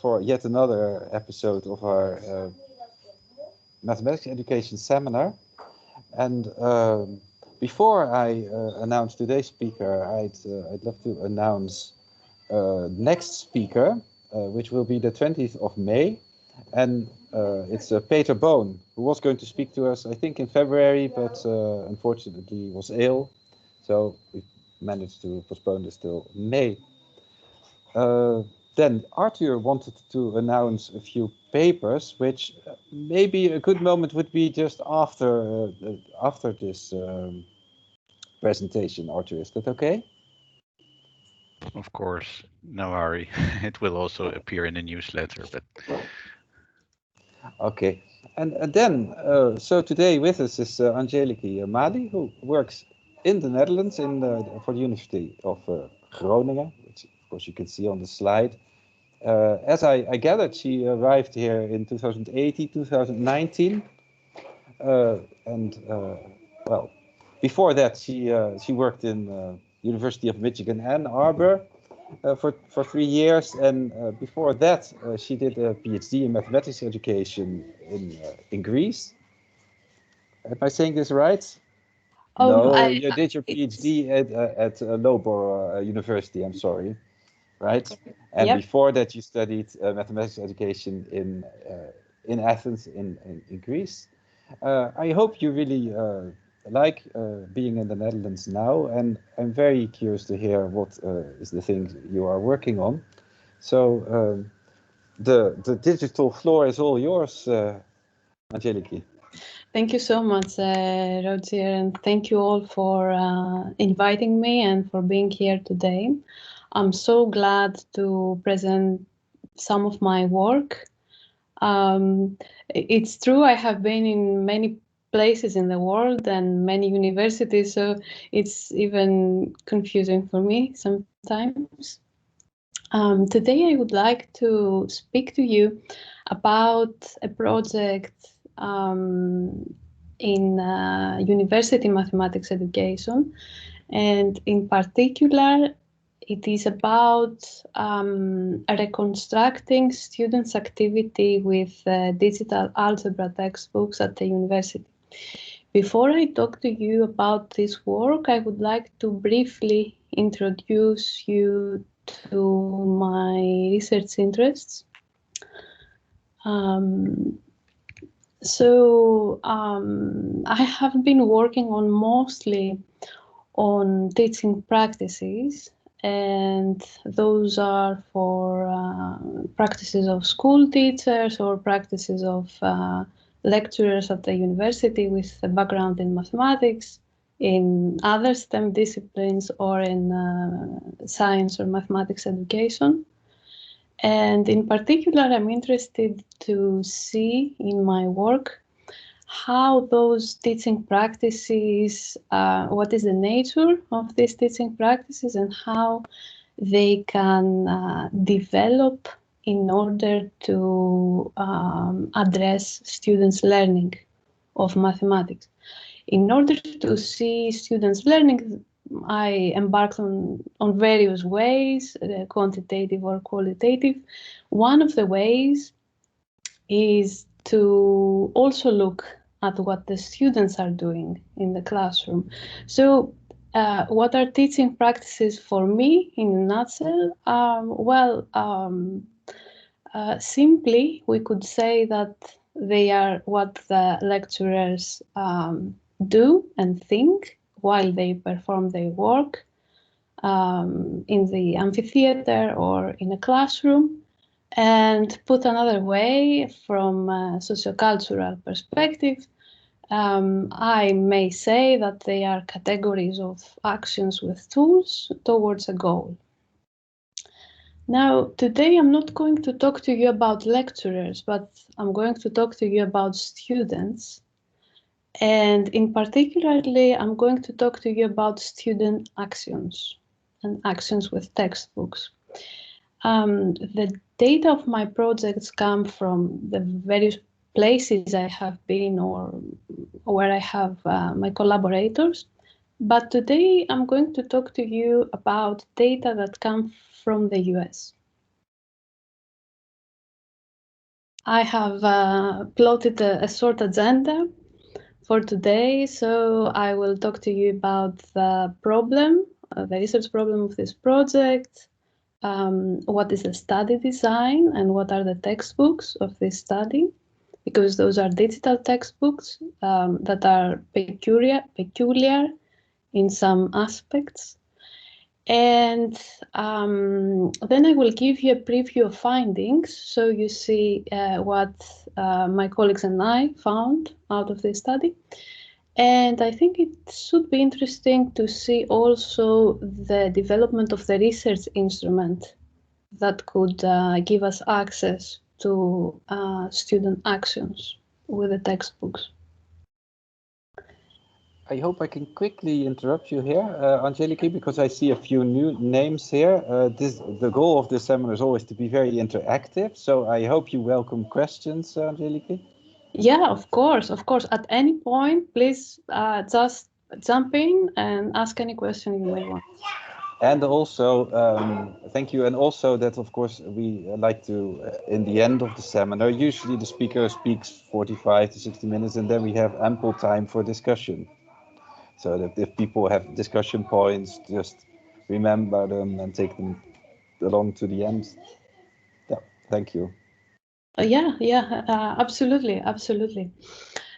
for yet another episode of our mathematics education seminar. And before I announce today's speaker, I'd love to announce next speaker, which will be the 20th of May. And it's Peter Boon, who was going to speak to us, I think, in February, but unfortunately was ill. So we managed to postpone this till May. Then Arthur wanted to announce a few papers, which maybe a good moment would be just after this presentation. Arthur, is that okay? Of course, no hurry. It will also appear in the newsletter, but okay. And then, so today with us is Angeliki Mali, who works in the Netherlands for the University of Groningen, which of course you can see on the slide. As I gathered, she arrived here in 2018, 2019, and well, before that she worked in University of Michigan Ann Arbor for 3 years, and before that she did a PhD in mathematics education in Greece. Am I saying this right? No, you did your PhD at Loughborough University. I'm sorry. Right? And Yep. before that, you studied mathematics education in Athens, in Greece. I hope you really like being in the Netherlands now, and I'm very curious to hear what is the things you are working on. So the digital floor is all yours, Angeliki. Thank you so much, Roger, and thank you all for inviting me and for being here today. I'm so glad to present some of my work. It's true, I have been in many places in the world and many universities, so it's even confusing for me sometimes. Today I would like to speak to you about a project in university mathematics education, and in particular it is about reconstructing students' activity with digital algebra textbooks at the university. Before I talk to you about this work, I would like to briefly introduce you to my research interests. I have been working on mostly on teaching practices, and those are for practices of school teachers or practices of lecturers at the university with a background in mathematics, in other STEM disciplines, or in science or mathematics education. And in particular, I'm interested to see in my work how those teaching practices, what is the nature of these teaching practices, and how they can develop in order to address students' learning of mathematics. In order to see students' learning, I embarked on various ways, quantitative or qualitative. One of the ways is to also look at what the students are doing in the classroom. So what are teaching practices for me in a nutshell? Simply, we could say that they are what the lecturers do and think while they perform their work in the amphitheater or in a classroom. And put another way, from a sociocultural perspective, I may say that they are categories of actions with tools towards a goal. Now, today I'm not going to talk to you about lecturers, but I'm going to talk to you about students. And in particularly, I'm going to talk to you about student actions and actions with textbooks. The data of my projects come from the various places I have been or where I have my collaborators. But today I'm going to talk to you about data that come from the US. I have plotted a short agenda for today. So I will talk to you about the problem, the research problem of this project, what is the study design and what are the textbooks of this study, because those are digital textbooks that are peculiar in some aspects. And then I will give you a preview of findings, so you see what my colleagues and I found out of this study. And I think it should be interesting to see also the development of the research instrument that could give us access to student actions with the textbooks. I hope I can quickly interrupt you here, Angeliki, because I see a few new names here. The goal of this seminar is always to be very interactive, so I hope you welcome questions, Angeliki. Yeah, of course. At any point, please just jump in and ask any question you may want. And also, thank you. And also that, of course, we like to, in the end of the seminar, usually the speaker speaks 45 to 60 minutes, and then we have ample time for discussion. So that if people have discussion points, just remember them and take them along to the end. Yeah, thank you. Absolutely.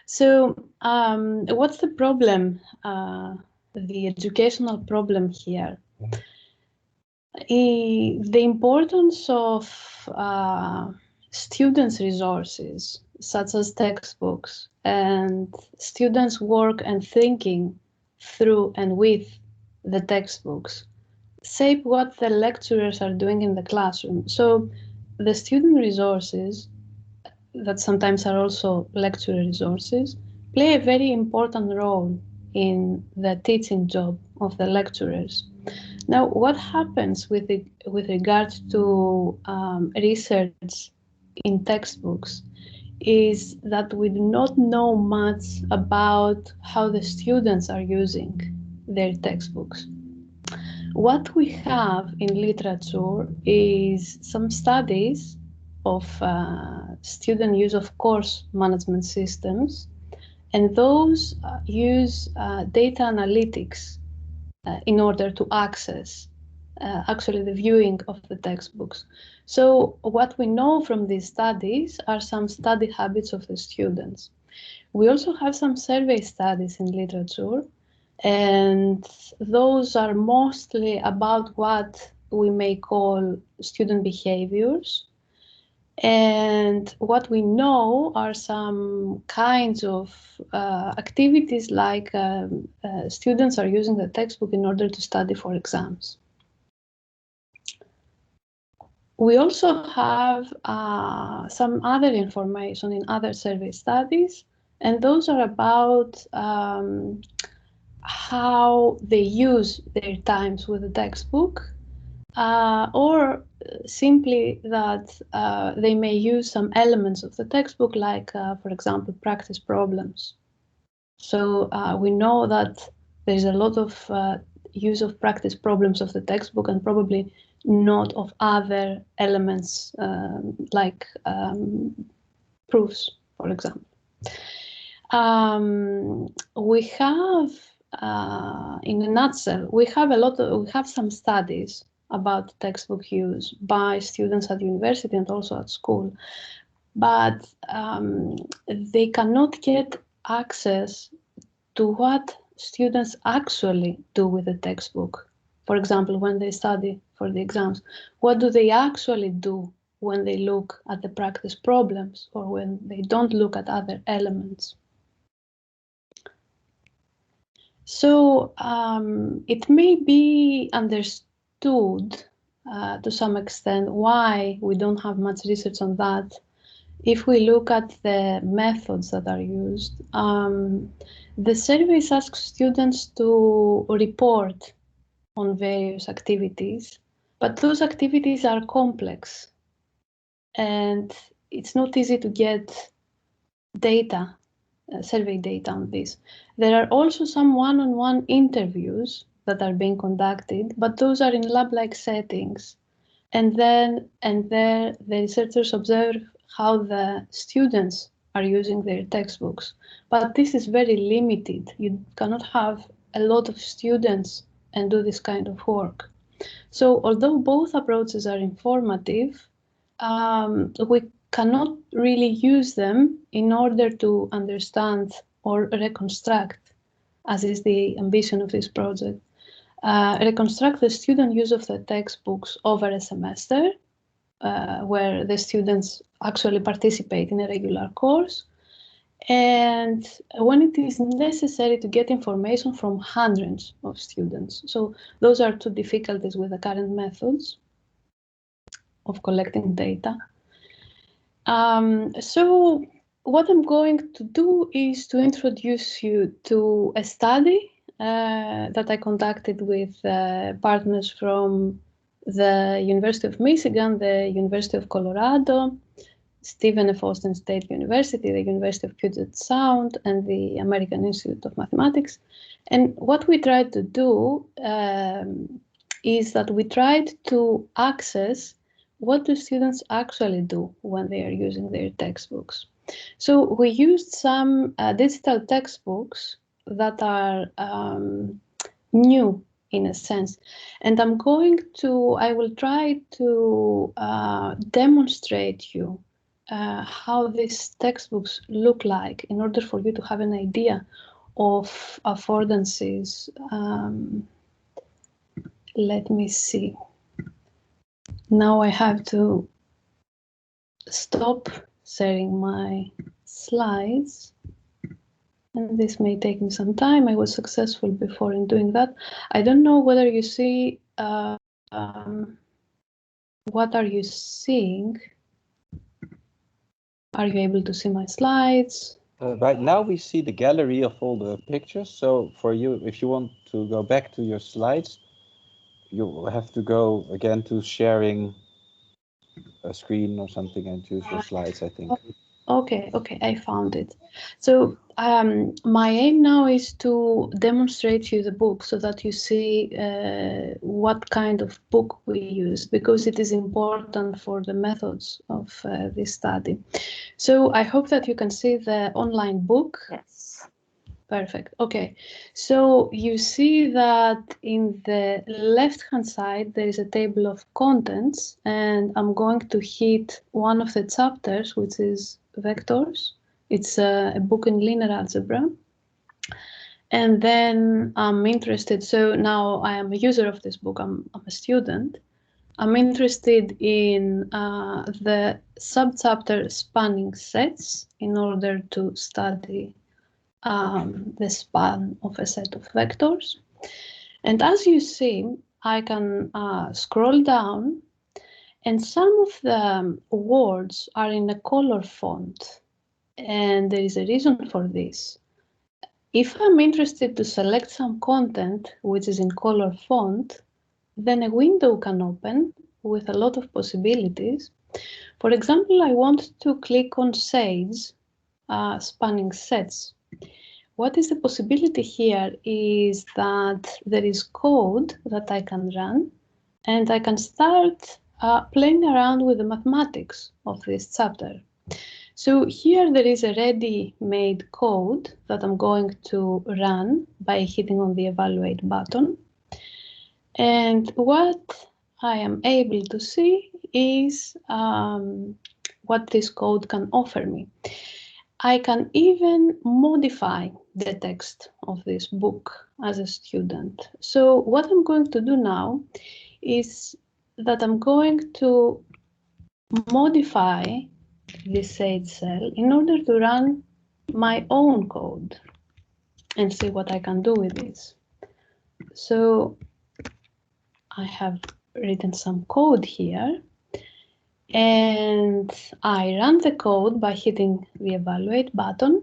So, what's the problem, the educational problem here? The importance of students' resources, such as textbooks, and students' work and thinking through and with the textbooks shape what the lecturers are doing in the classroom. So the student resources, that sometimes are also lecturer resources, play a very important role in the teaching job of the lecturers. Now, what happens with regard to research in textbooks is that we do not know much about how the students are using their textbooks. What we have in literature is some studies of student use of course management systems, and those use data analytics in order to access actually the viewing of the textbooks. So what we know from these studies are some study habits of the students. We also have some survey studies in literature, and those are mostly about what we may call student behaviors. And what we know are some kinds of activities like students are using the textbook in order to study for exams. We also have some other information in other survey studies, and those are about how they use their times with the textbook, or simply that they may use some elements of the textbook, like, for example, practice problems. So we know that there's a lot of use of practice problems of the textbook, and probably not of other elements like proofs, for example. We have, in a nutshell, we have some studies about textbook use by students at university and also at school, but they cannot get access to what students actually do with the textbook. For example, when they study for the exams, what do they actually do when they look at the practice problems or when they don't look at other elements? So it may be understood to some extent why we don't have much research on that. If we look at the methods that are used, the surveys ask students to report on various activities, but those activities are complex and it's not easy to get data, survey data on this. There are also some one-on-one interviews that are being conducted, but those are in lab-like settings. And then the researchers observe how the students are using their textbooks, but this is very limited. You cannot have a lot of students and do this kind of work. So although both approaches are informative, we cannot really use them in order to understand or reconstruct, as is the ambition of this project, reconstruct the student use of the textbooks over a semester, where the students actually participate in a regular course, and when it is necessary to get information from hundreds of students. So those are two difficulties with the current methods of collecting data. So what I'm going to do is to introduce you to a study that I conducted with partners from the University of Michigan, the University of Colorado, Stephen F. Austin State University, the University of Puget Sound, and the American Institute of Mathematics. And what we tried to do is that we tried to access what do students actually do when they are using their textbooks. So we used some digital textbooks that are new in a sense. And I will try to demonstrate you how these textbooks look like in order for you to have an idea of affordances. Let me see. Now I have to stop sharing my slides. And this may take me some time. I was successful before in doing that. I don't know whether you see, what are you seeing? Are you able to see my slides? Right now we see the gallery of all the pictures. So for you, if you want to go back to your slides, you will have to go again to sharing a screen or something and choose your slides, I think. Okay, I found it. So my aim now is to demonstrate you the book so that you see what kind of book we use, because it is important for the methods of this study. So I hope that you can see the online book. Yes. Perfect. Okay, so you see that in the left-hand side, there is a table of contents, and I'm going to hit one of the chapters, which is vectors. It's a book in linear algebra. And then I'm interested, so now I am a user of this book, I'm a student. I'm interested in the subchapter spanning sets in order to study the span of a set of vectors. And as you see, I can scroll down, and some of the words are in a color font. And there is a reason for this. If I'm interested to select some content which is in color font, then a window can open with a lot of possibilities. For example, I want to click on shades, spanning sets. What is the possibility here is that there is code that I can run, and I can start playing around with the mathematics of this chapter. So here there is a ready-made code that I'm going to run by hitting on the evaluate button. And what I am able to see is what this code can offer me. I can even modify the text of this book as a student. So what I'm going to do now is that I'm going to modify this shade cell in order to run my own code and see what I can do with this. So I have written some code here, and I run the code by hitting the evaluate button.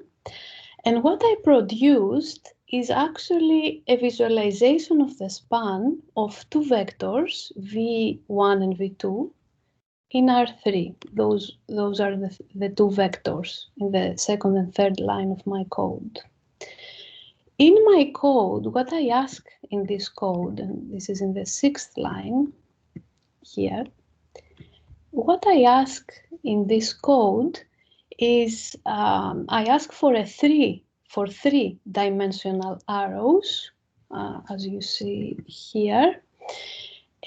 And what I produced is actually a visualization of the span of two vectors, V1 and V2, in R3. Those are the two vectors in the second and third line of my code. In my code, what I ask in this code, and this is in the sixth line here, what I ask in this code is I ask for three-dimensional arrows, as you see here.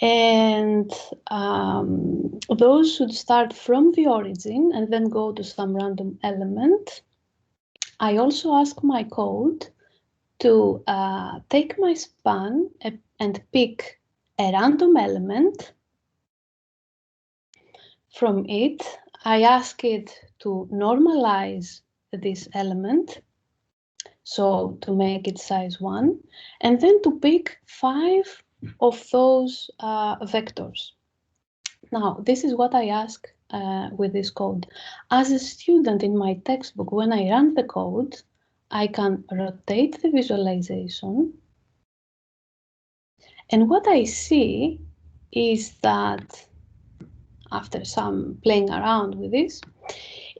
And those should start from the origin and then go to some random element. I also ask my code to take my span and pick a random element from it. I ask it to normalize this element, so to make it size 1, and then to pick 5 of those vectors. Now, this is what I ask with this code. As a student in my textbook, when I run the code, I can rotate the visualization. And what I see is that, after some playing around with this,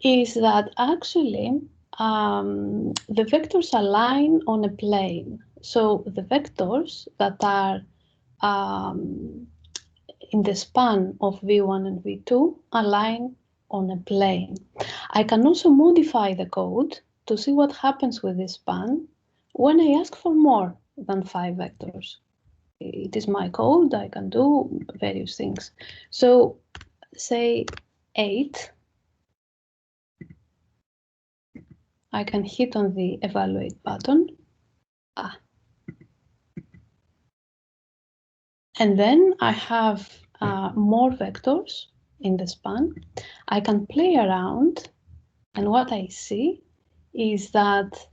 is that actually the vectors align on a plane. So the vectors that are in the span of V1 and V2 align on a plane. I can also modify the code to see what happens with this span when I ask for more than 5 vectors. It is my code, I can do various things. So say 8, I can hit on the evaluate button. And then I have more vectors in the span. I can play around, and what I see is that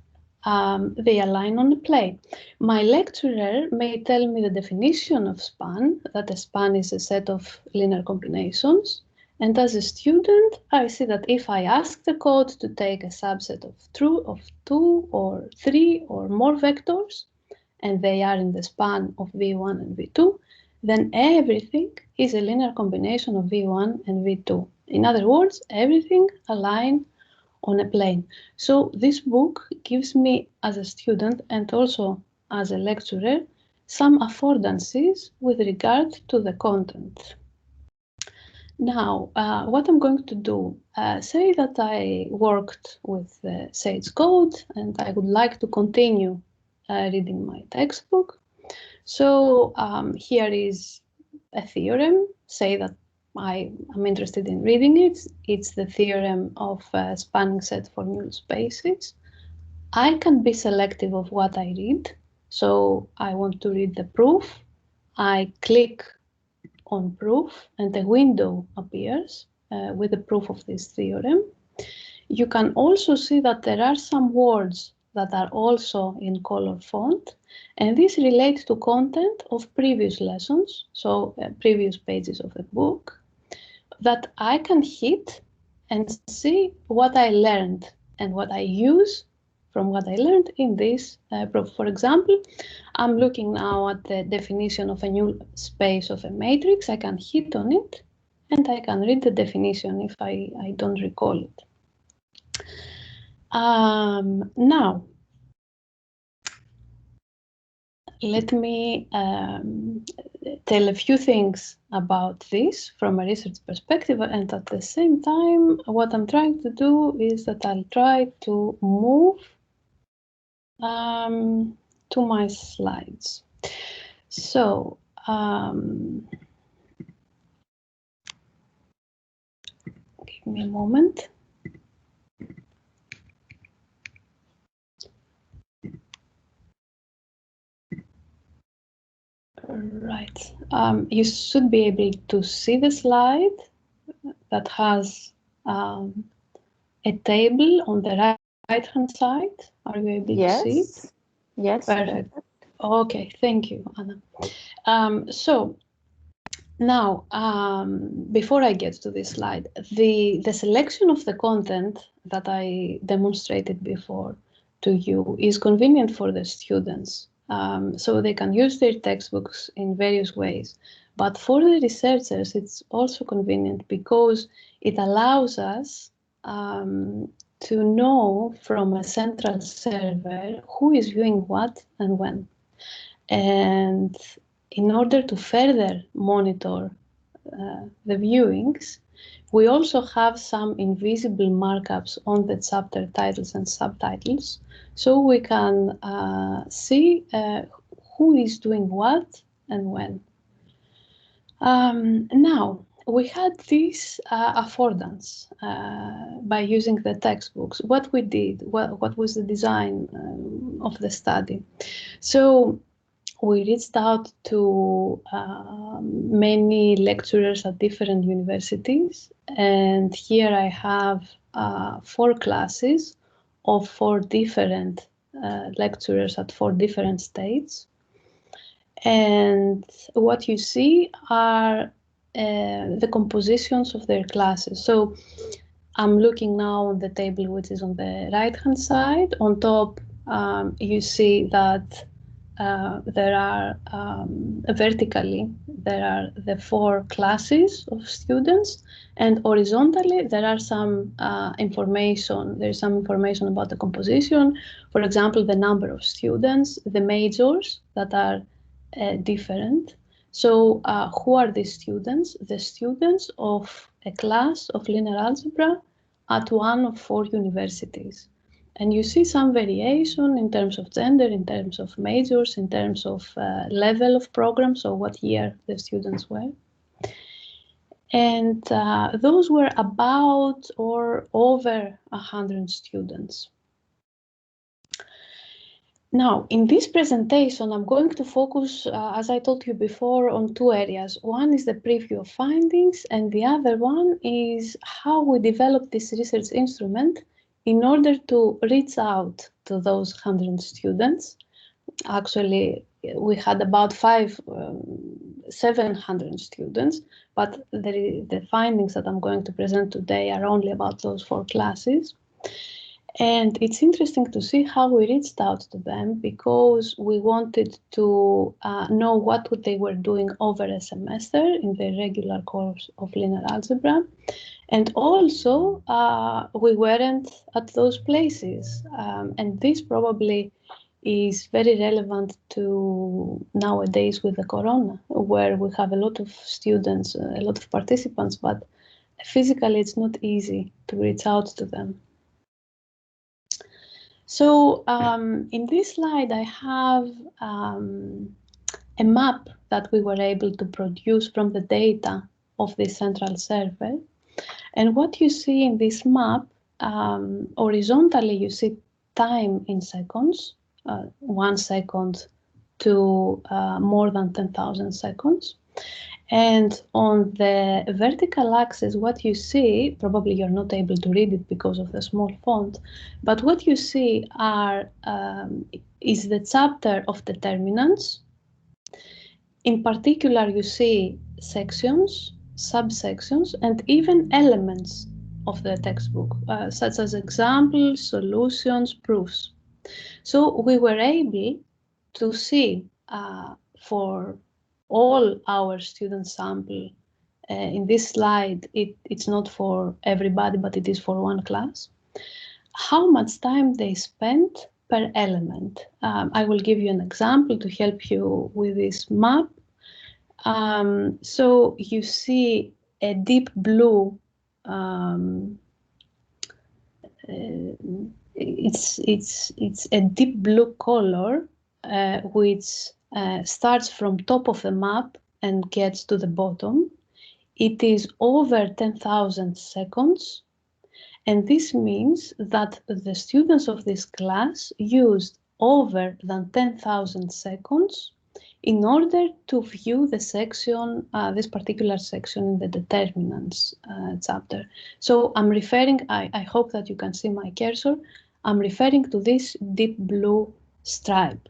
they align on a plane. My lecturer may tell me the definition of span, that a span is a set of linear combinations. And as a student, I see that if I ask the code to take a subset of 2 or 3 or more vectors, and they are in the span of V1 and V2, then everything is a linear combination of V1 and V2. In other words, everything aligns on a plane. So this book gives me, as a student and also as a lecturer, some affordances with regard to the content. Now, what I'm going to do, say that I worked with Sage Code and I would like to continue reading my textbook. So here is a theorem, say that I am interested in reading it. It's the theorem of a spanning set for null spaces. I can be selective of what I read. So I want to read the proof. I click on proof and a window appears with the proof of this theorem. You can also see that there are some words that are also in color font, and this relates to content of previous lessons, so previous pages of the book, that I can hit and see what I learned and what I use from what I learned in this proof. For example, I'm looking now at the definition of a null space of a matrix. I can hit on it and I can read the definition if I don't recall it. Now, let me tell a few things about this from a research perspective, and at the same time, what I'm trying to do is that I'll try to move to my slides. So, give me a moment. Right. You should be able to see the slide that has a table on the right-hand side. Are you able to see it? Yes. Perfect. Okay, thank you, Anna. So now, before I get to this slide, the selection of the content that I demonstrated before to you is convenient for the students. So they can use their textbooks in various ways. But for the researchers, it's also convenient because it allows us to know from a central server who is viewing what and when. And in order to further monitor the viewings, we also have some invisible markups on the chapter titles and subtitles, so we can see who is doing what and when. Now, we had this affordance by using the textbooks. What we did, what was the design of the study? So we reached out to many lecturers at different universities, and here I have 4 classes of 4 different lecturers at 4 different states. And what you see are the compositions of their classes. So I'm looking now on the table, which is on the right-hand side. On top, you see that there are vertically, there are the 4 classes of students, and horizontally there are some information. There's some information about the composition. For example, the number of students, the majors that are different. So who are these students? The students of a class of linear algebra at one of 4 universities. And you see some variation in terms of gender, in terms of majors, in terms of level of program, so what year the students were. And those were about or over 100 students. Now, in this presentation, I'm going to focus, as I told you before, on 2 areas. One is the preview of findings, and the other one is how we developed this research instrument in order to reach out to those 100 students. Actually, we had about 700 students, but the findings that I'm going to present today are only about those 4 classes. And it's interesting to see how we reached out to them, because we wanted to know what they were doing over a semester in the regular course of linear algebra. And also, we weren't at those places. And this probably is very relevant to nowadays with the corona, where we have a lot of students, a lot of participants, but physically it's not easy to reach out to them. So in this slide, I have a map that we were able to produce from the data of this central server. And what you see in this map, horizontally, you see time in seconds, 1 second to more than 10,000 seconds. And on the vertical axis, what you see, probably you're not able to read it because of the small font, but what you see is the chapter of determinants. In particular, you see sections, subsections, and even elements of the textbook, such as examples, solutions, proofs. So we were able to see for all our student sample, in this slide, it's not for everybody, but it is for 1 class, how much time they spent per element. I will give you an example to help you with this map. So you see a deep blue, it's a deep blue color, which starts from top of the map and gets to the bottom. It is over 10,000 seconds. And this means that the students of this class used over than 10,000 seconds in order to view the section, this particular section in the determinants chapter. So I'm referring, I hope that you can see my cursor, I'm referring to this deep blue stripe.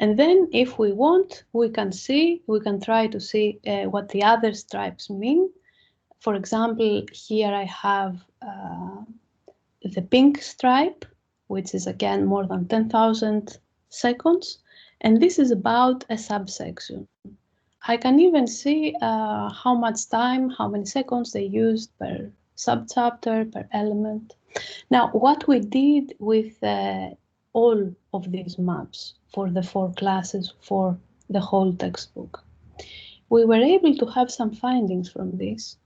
And then if we want, we can try to see what the other stripes mean. For example, here I have the pink stripe, which is again more than 10,000 seconds. And this is about a subsection. I can even see how much time, how many seconds they used per subchapter, per element. Now, what we did with all of these maps for the 4 classes for the whole textbook, we were able to have some findings from this.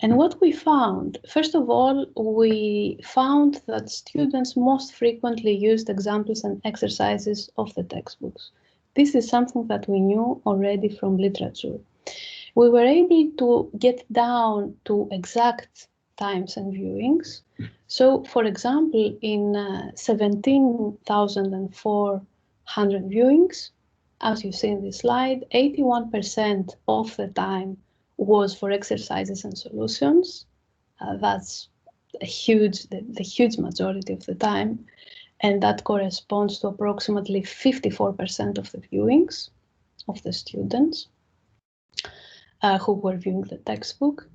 And what we found, first of all, we found that students most frequently used examples and exercises of the textbooks. This is something that we knew already from literature. We were able to get down to exact times and viewings. So, for example, in 17,400 viewings, as you see in this slide, 81% of the time was for exercises and solutions. That's a the huge majority of the time, and that corresponds to approximately 54% of the viewings of the students who were viewing the textbook.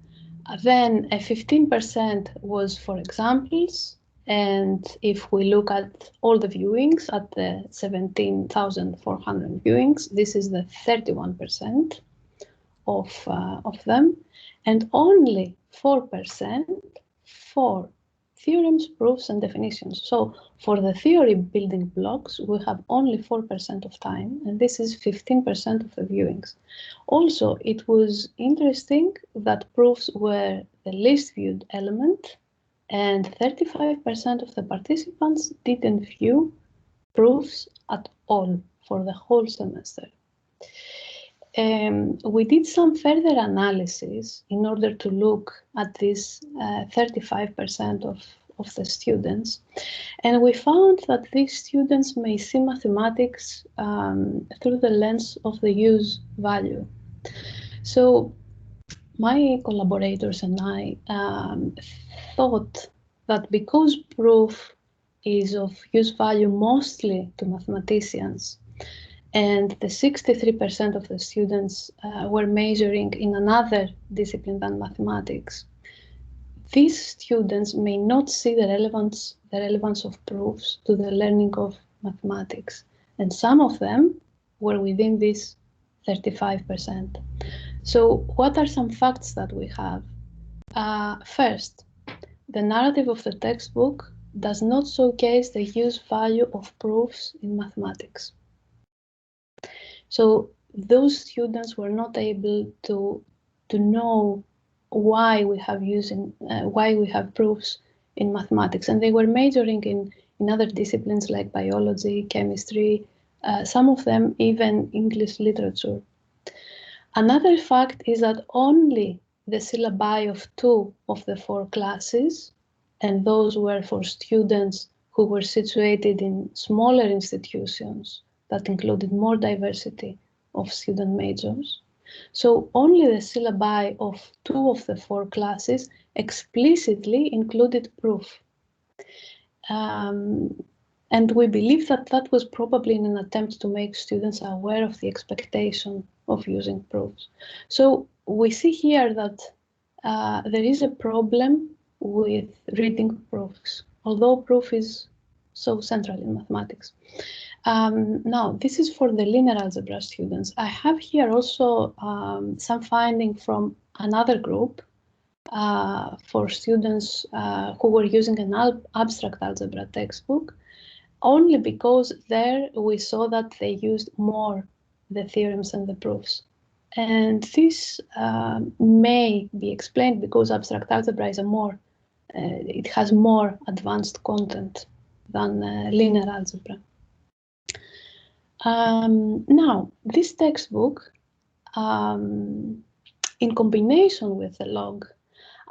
Then a 15% was for examples, and if we look at all the viewings, at the 17,400 viewings, this is the 31% of them, and only 4% for theorems, proofs, and definitions. So for the theory building blocks, we have only 4% of time, and this is 15% of the viewings. Also, it was interesting that proofs were the least viewed element, and 35% of the participants didn't view proofs at all for the whole semester. We did some further analysis in order to look at this 35% of the students, and we found that these students may see mathematics through the lens of the use value. So my collaborators and I thought that because proof is of use value mostly to mathematicians, and the 63% of the students were majoring in another discipline than mathematics, these students may not see the relevance of proofs to the learning of mathematics, and some of them were within this 35%. So what are some facts that we have? First, the narrative of the textbook does not showcase the use value of proofs in mathematics. So those students were not able to know why we have proofs in mathematics, and they were majoring in other disciplines like biology, chemistry, some of them even English literature. Another fact is that only the syllabi of 2 of the 4 classes, and those were for students who were situated in smaller institutions that included more diversity of student majors. So only the syllabi of 2 of the 4 classes explicitly included proof. And we believe that that was probably in an attempt to make students aware of the expectation of using proofs. So we see here that there is a problem with reading proofs, although proof is so central in mathematics. Now, this is for the linear algebra students. I have here also some finding from another group for students who were using an abstract algebra textbook, only because there we saw that they used more the theorems and the proofs. And this may be explained because abstract algebra is it has more advanced content than linear algebra. Now, this textbook, in combination with the log,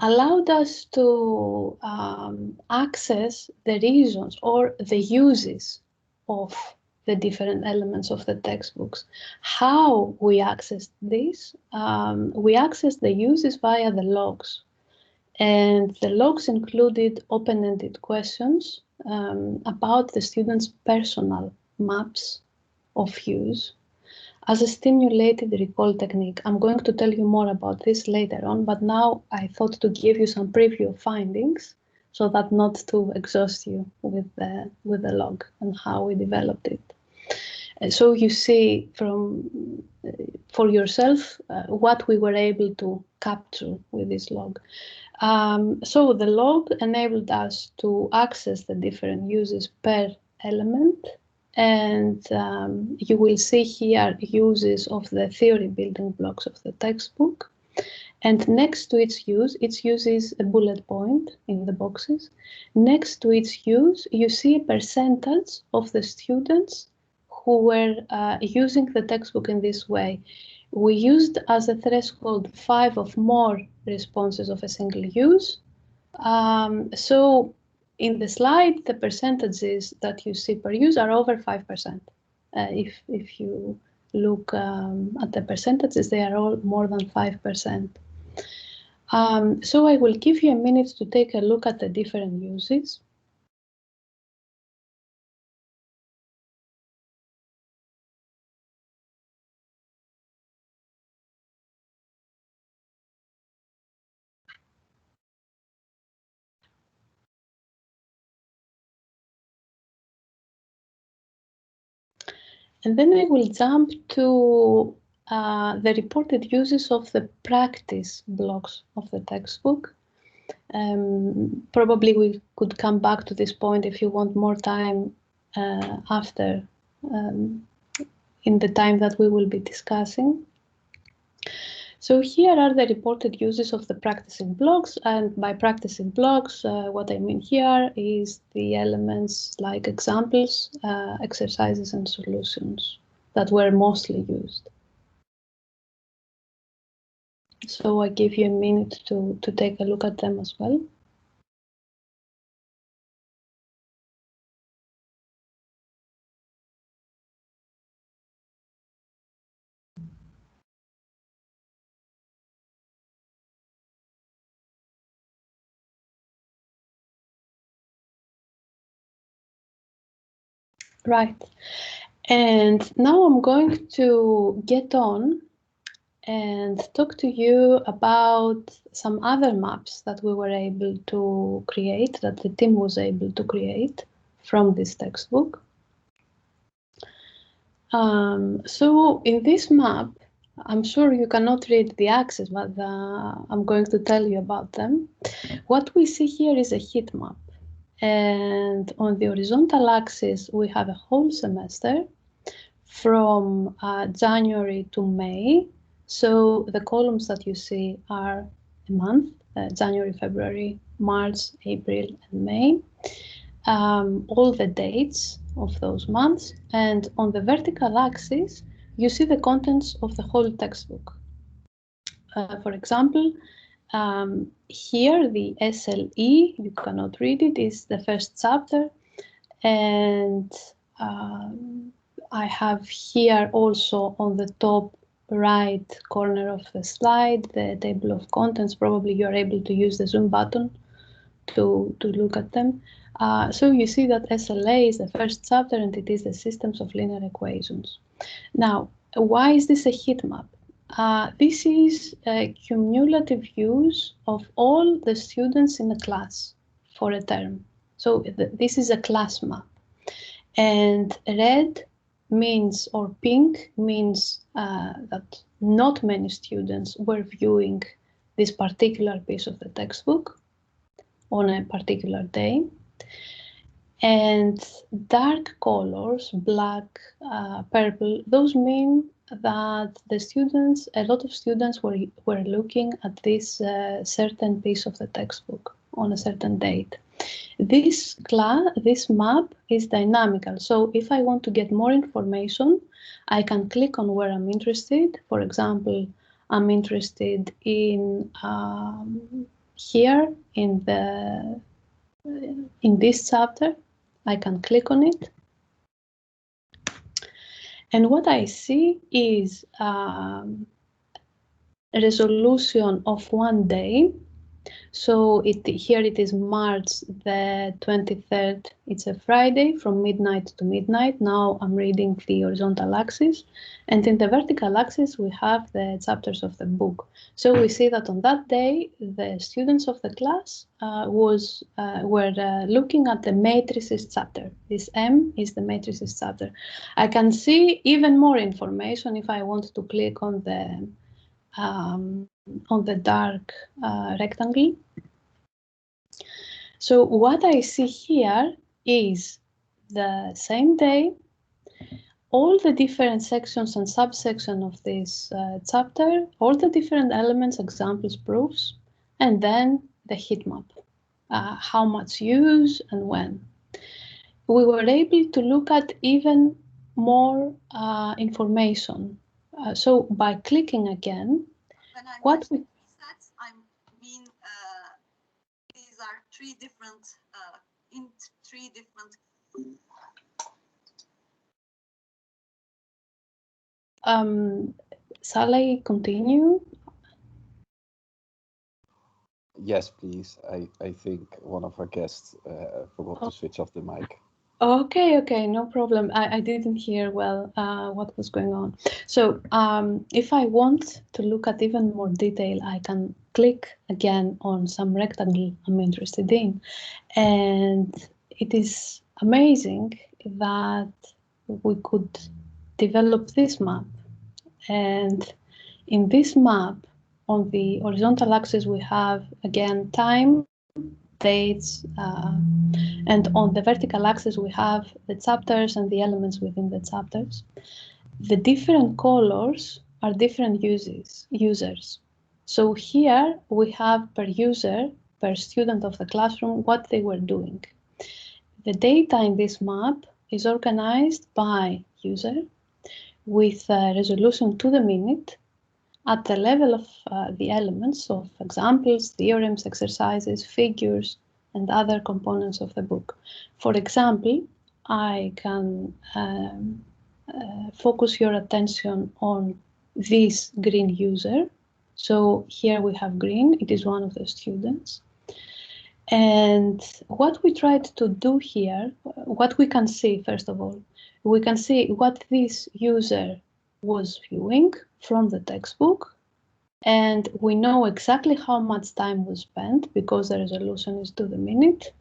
allowed us to access the reasons or the uses of the different elements of the textbooks. How we accessed this? We accessed the uses via the logs. And the logs included open-ended questions about the students' personal maps of use as a stimulated recall technique. I'm going to tell you more about this later on, but now I thought to give you some preview findings so that not to exhaust you with the log and how we developed it. So you see for yourself what we were able to capture with this log. So the log enabled us to access the different uses per element And you will see here uses of the theory building blocks of the textbook. And next to its use is a bullet point in the boxes. Next to its use, you see a percentage of the students who were using the textbook in this way. We used as a threshold 5 or more responses of a single use. So in the slide, the percentages that you see per use are over 5%. If you look at the percentages, they are all more than 5%. So I will give you a minute to take a look at the different uses. And then I will jump to the reported uses of the practice blocks of the textbook. Probably we could come back to this point if you want more time after, in the time that we will be discussing. So here are the reported uses of the practicing blocks, and by practicing blocks, what I mean here is the elements like examples, exercises, and solutions that were mostly used. So I give you a minute to take a look at them as well. Right, and now I'm going to get on and talk to you about some other maps that we were able to create, that the team was able to create from this textbook. So in this map, I'm sure you cannot read the axes, but I'm going to tell you about them. What we see here is a heat map. And on the horizontal axis, we have a whole semester from January to May. So the columns that you see are a month, January, February, March, April, and May. All the dates of those months. And on the vertical axis, you see the contents of the whole textbook. For example, here the SLE, you cannot read it, is the first chapter. And I have here also on the top right corner of the slide the table of contents. Probably you're able to use the zoom button to look at them. So you see that SLA is the first chapter and it is the systems of linear equations. Now, why is this a heat map? This is a cumulative use of all the students in a class for a term. So this is a class map. And red means, or pink means that not many students were viewing this particular piece of the textbook on a particular day. And dark colors, black, purple, those mean that the students, a lot of students were looking at this certain piece of the textbook on a certain date. This map is dynamical. So if I want to get more information, I can click on where I'm interested. For example, I'm interested in here in this chapter. I can click on it. And what I see is a resolution of one day. So here it is March the 23rd. It's a Friday from midnight to midnight. Now I'm reading the horizontal axis. And in the vertical axis, we have the chapters of the book. So we see that on that day, the students of the class were looking at the matrices chapter. This M is the matrices chapter. I can see even more information if I want to click on the dark rectangle. So what I see here is the same day, all the different sections and subsections of this chapter, all the different elements, examples, proofs, and then the heat map, how much use and when. We were able to look at even more information. So by clicking again, when I what we presets, I mean these are three different in three different. Shall I continue? Yes, please. I think one of our guests forgot to switch off the mic. Okay, no problem. I didn't hear well what was going on. So if I want to look at even more detail, I can click again on some rectangle I'm interested in. And it is amazing that we could develop this map. And in this map, on the horizontal axis, we have, again, time, dates, and on the vertical axis, we have the chapters and the elements within the chapters. The different colors are different users. So here we have per user, per student of the classroom, what they were doing. The data in this map is organized by user with resolution to the minute at the level of the elements of examples, theorems, exercises, figures, and other components of the book. For example, I can focus your attention on this green user. So here we have green, it is one of the students. And what we tried to do here, what we can see, first of all, we can see what this user was viewing from the textbook. And we know exactly how much time was spent because the resolution is to the minute.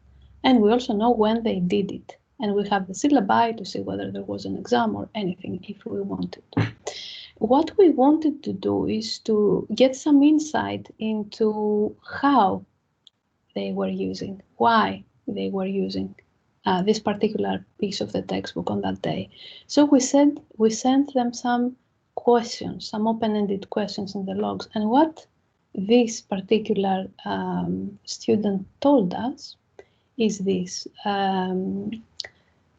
And we also know when they did it. And we have the syllabi to see whether there was an exam or anything if we wanted to. What we wanted to do is to get some insight into how they were using, why they were using this particular piece of the textbook on that day. So we sent them some questions, some open-ended questions in the logs. And what this particular student told us is this.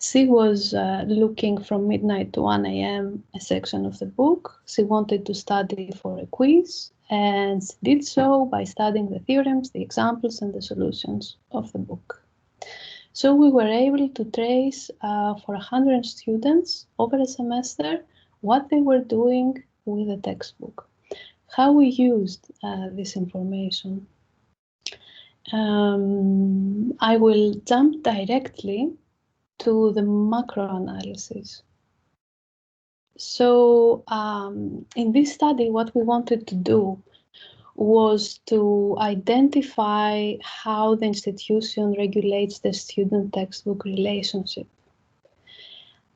She was looking from midnight to 1 a.m. a section of the book. She wanted to study for a quiz and did so by studying the theorems, the examples, and the solutions of the book. So we were able to trace for 100 students over a semester what they were doing with the textbook, how we used this information. I will jump directly to the macro analysis. So in this study, what we wanted to do was to identify how the institution regulates the student-textbook relationship.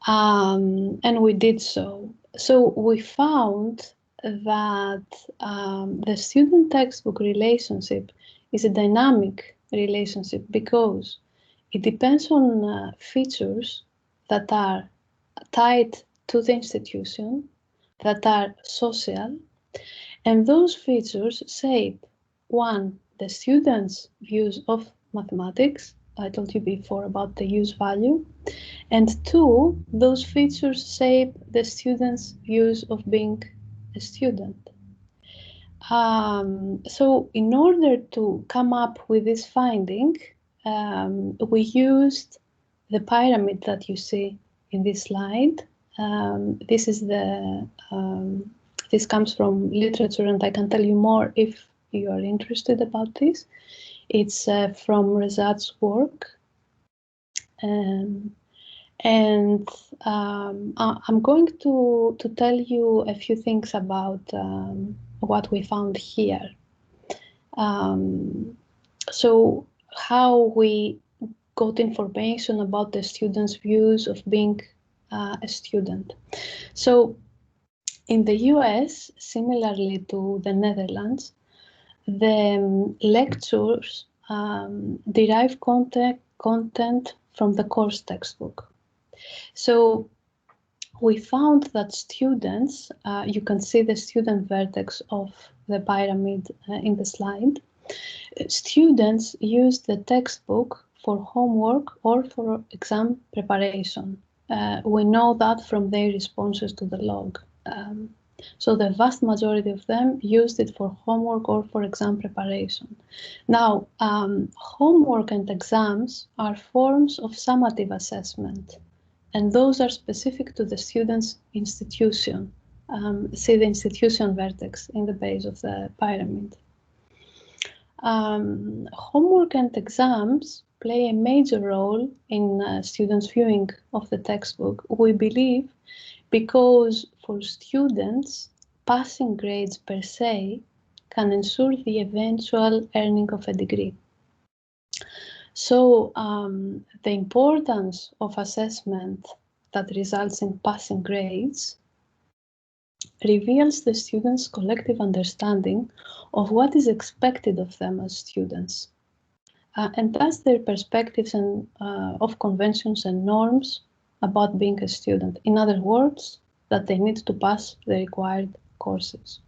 And we did so. So we found that the student-textbook relationship is a dynamic relationship because it depends on features that are tied to the institution, that are social, and those features shape, one, the students' views of mathematics. I told you before about the use value. And two, those features shape the students' views of being a student. So in order to come up with this finding, we used the pyramid that you see in this slide. This comes from literature, and I can tell you more if you are interested about this. It's from Rezat's work. And I'm going to tell you a few things about what we found here. So how we got information about the students' views of being a student. So in the US, similarly to the Netherlands, the lectures derive content from the course textbook. So we found that students, you can see the student vertex of the pyramid in the slide. Students used the textbook for homework or for exam preparation. We know that from their responses to the log. So the vast majority of them used it for homework or for exam preparation. Now, homework and exams are forms of summative assessment, and those are specific to the student's institution. See the institution vertex in the base of the pyramid. Homework and exams play a major role in students' viewing of the textbook, we believe, because for students, passing grades per se can ensure the eventual earning of a degree. So the importance of assessment that results in passing grades reveals the students' collective understanding of what is expected of them as students, and thus their perspectives and of conventions and norms about being a student. In other words, that they need to pass the required courses.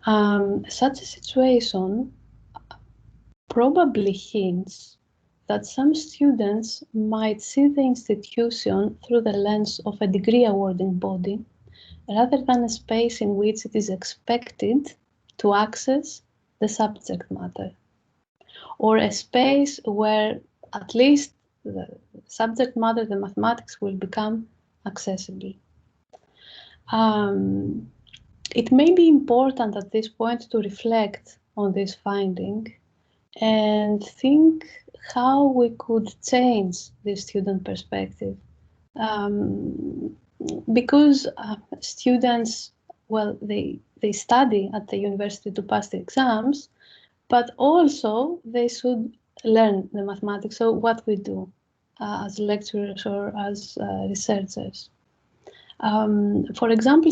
Such a situation probably hints that some students might see the institution through the lens of a degree awarding body, rather than a space in which it is expected to access the subject matter, or a space where at least the subject matter, the mathematics, will become accessible. It may be important at this point to reflect on this finding and think how we could change the student perspective. Because students, well, they study at the university to pass the exams, but also they should learn the mathematics. So what we do as lecturers or as researchers. For example,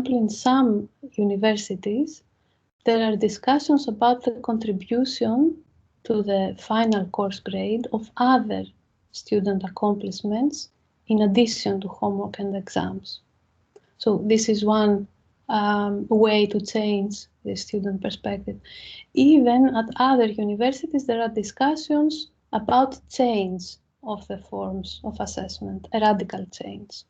in some universities, there are discussions about the contribution to the final course grade of other student accomplishments in addition to homework and exams. So this is one way to change the student perspective. Even at other universities, there are discussions about change of the forms of assessment, a radical change.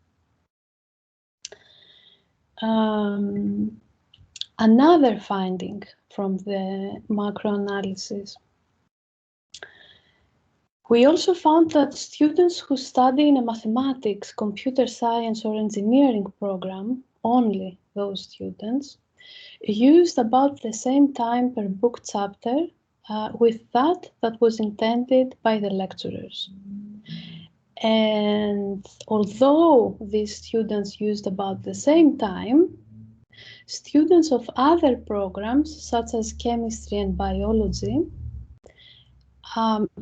Another finding from the macro analysis. We also found that students who study in a mathematics, computer science, or engineering program, only those students, used about the same time per book chapter with that was intended by the lecturers. And although these students used about the same time, students of other programs, such as chemistry and biology,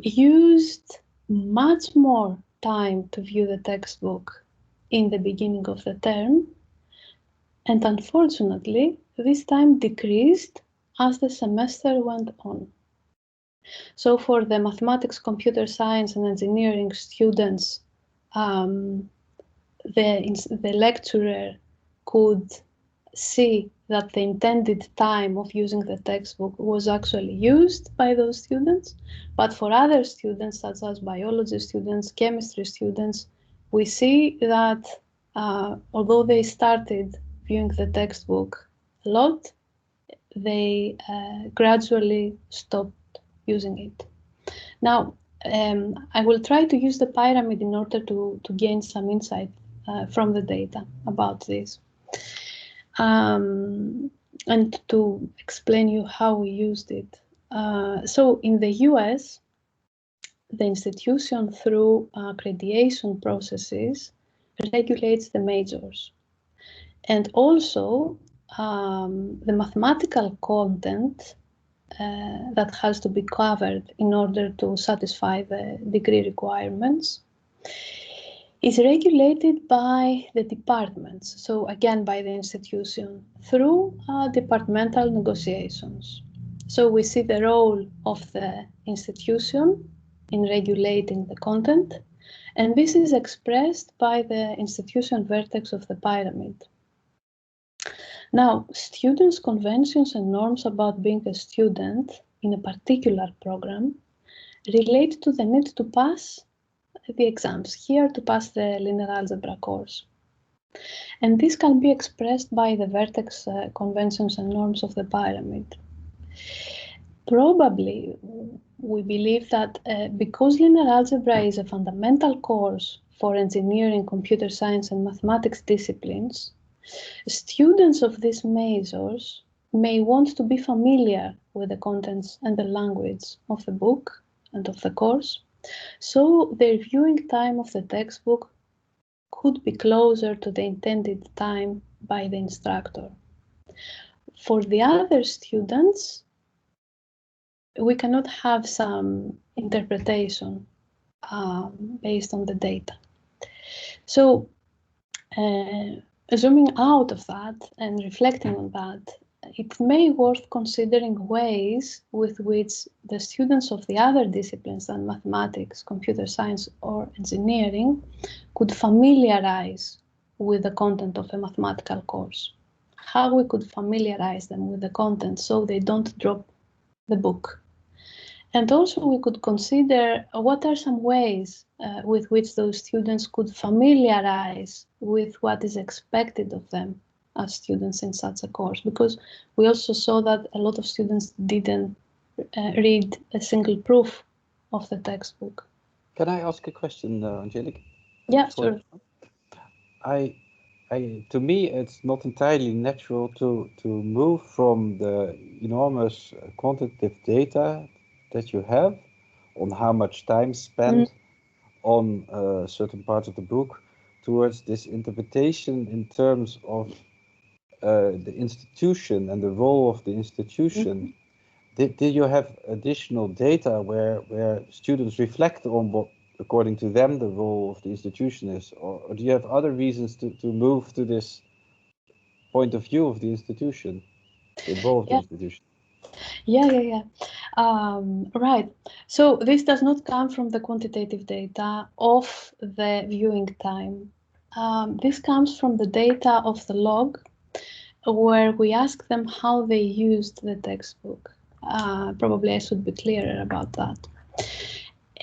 used much more time to view the textbook in the beginning of the term, and unfortunately, this time decreased as the semester went on. So for the mathematics, computer science, and engineering students, the lecturer could see that the intended time of using the textbook was actually used by those students. But for other students, such as biology students, chemistry students, we see that although they started viewing the textbook a lot, they gradually stopped using it. Now, I will try to use the pyramid in order to gain some insight from the data about this. And to explain you how we used it. So in the US, the institution through accreditation processes regulates the majors. And also the mathematical content that has to be covered in order to satisfy the degree requirements is regulated by the departments, so again by the institution, through departmental negotiations. So we see the role of the institution in regulating the content, And this is expressed by the institution vertex of the pyramid. Now, students' conventions and norms about being a student in a particular program relate to the need to pass the exams, here to pass the linear algebra course. And this can be expressed by the vertex conventions and norms of the pyramid. Probably, we believe that because linear algebra is a fundamental course for engineering, computer science, and mathematics disciplines, students of these majors may want to be familiar with the contents and the language of the book and of the course, so their viewing time of the textbook could be closer to the intended time by the instructor. For the other students, we cannot have some interpretation based on the data. So, zooming out of that and reflecting on that, it may be worth considering ways with which the students of the other disciplines than mathematics, computer science, or engineering could familiarize with the content of a mathematical course. How we could familiarize them with the content so they don't drop the book. And also we could consider what are some ways with which those students could familiarize with what is expected of them as students in such a course, because we also saw that a lot of students didn't read a single proof of the textbook. Can I ask a question, Angeliki? Yeah, sure. To me, it's not entirely natural to move from the enormous quantitative data that you have on how much time spent on certain parts of the book towards this interpretation in terms of the institution and the role of the institution. Did you have additional data where students reflect on what, according to them, the role of the institution is, or do you have other reasons to move to this point of view of the institution, the role of the institution? Yeah. Right. So this does not come from the quantitative data of the viewing time. This comes from the data of the log, where we ask them how they used the textbook. Probably I should be clearer about that.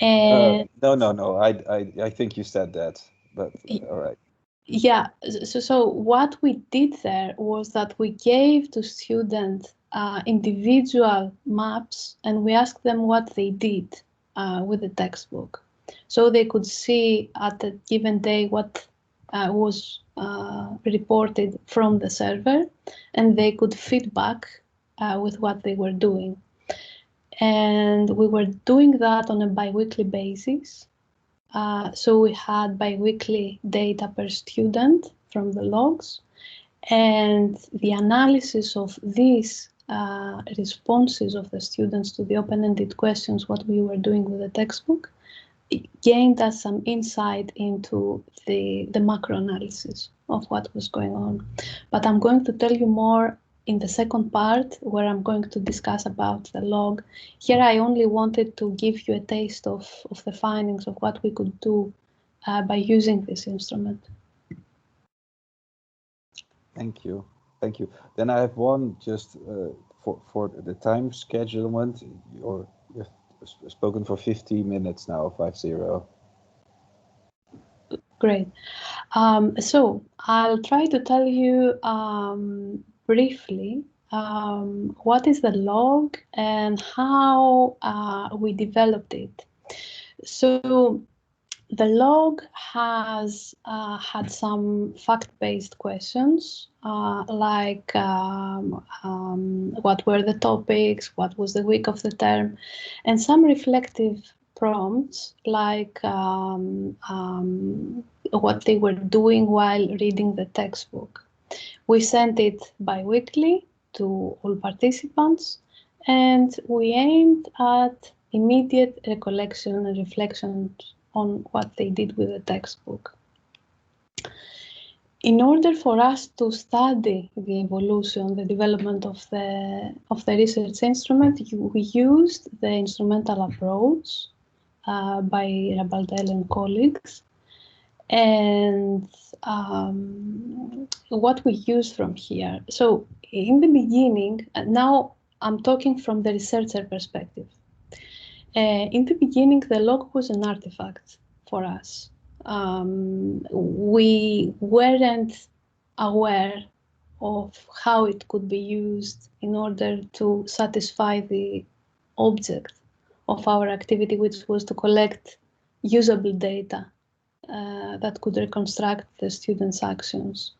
And No. I think you said that, but all right. Yeah, so what we did there was that we gave to students individual maps, and we asked them what they did with the textbook. So they could see at a given day what was reported from the server, and they could feedback with what they were doing. And we were doing that on a bi-weekly basis. So we had bi-weekly data per student from the logs, and the analysis of these responses of the students to the open-ended questions, what we were doing with the textbook, it gained us some insight into the macro analysis of what was going on. But I'm going to tell you more in the second part, where I'm going to discuss about the log. Here I only wanted to give you a taste of the findings of what we could do by using this instrument. Thank you. Then I have one just for the time schedulement. You've spoken for 15 minutes now, 50. Great. So I'll try to tell you briefly what is the log and how we developed it. So the log has had some fact-based questions like what were the topics, what was the week of the term, and some reflective prompts like what they were doing while reading the textbook. We sent it bi-weekly to all participants, and we aimed at immediate recollection and reflection on what they did with the textbook. In order for us to study the evolution, the development of the research instrument, we used the instrumental approach by Rabaldel and colleagues. And what we use from here. So in the beginning, now I'm talking from the researcher perspective. In the beginning, the log was an artifact for us. We weren't aware of how it could be used in order to satisfy the object of our activity, which was to collect usable data that could reconstruct the students' actions.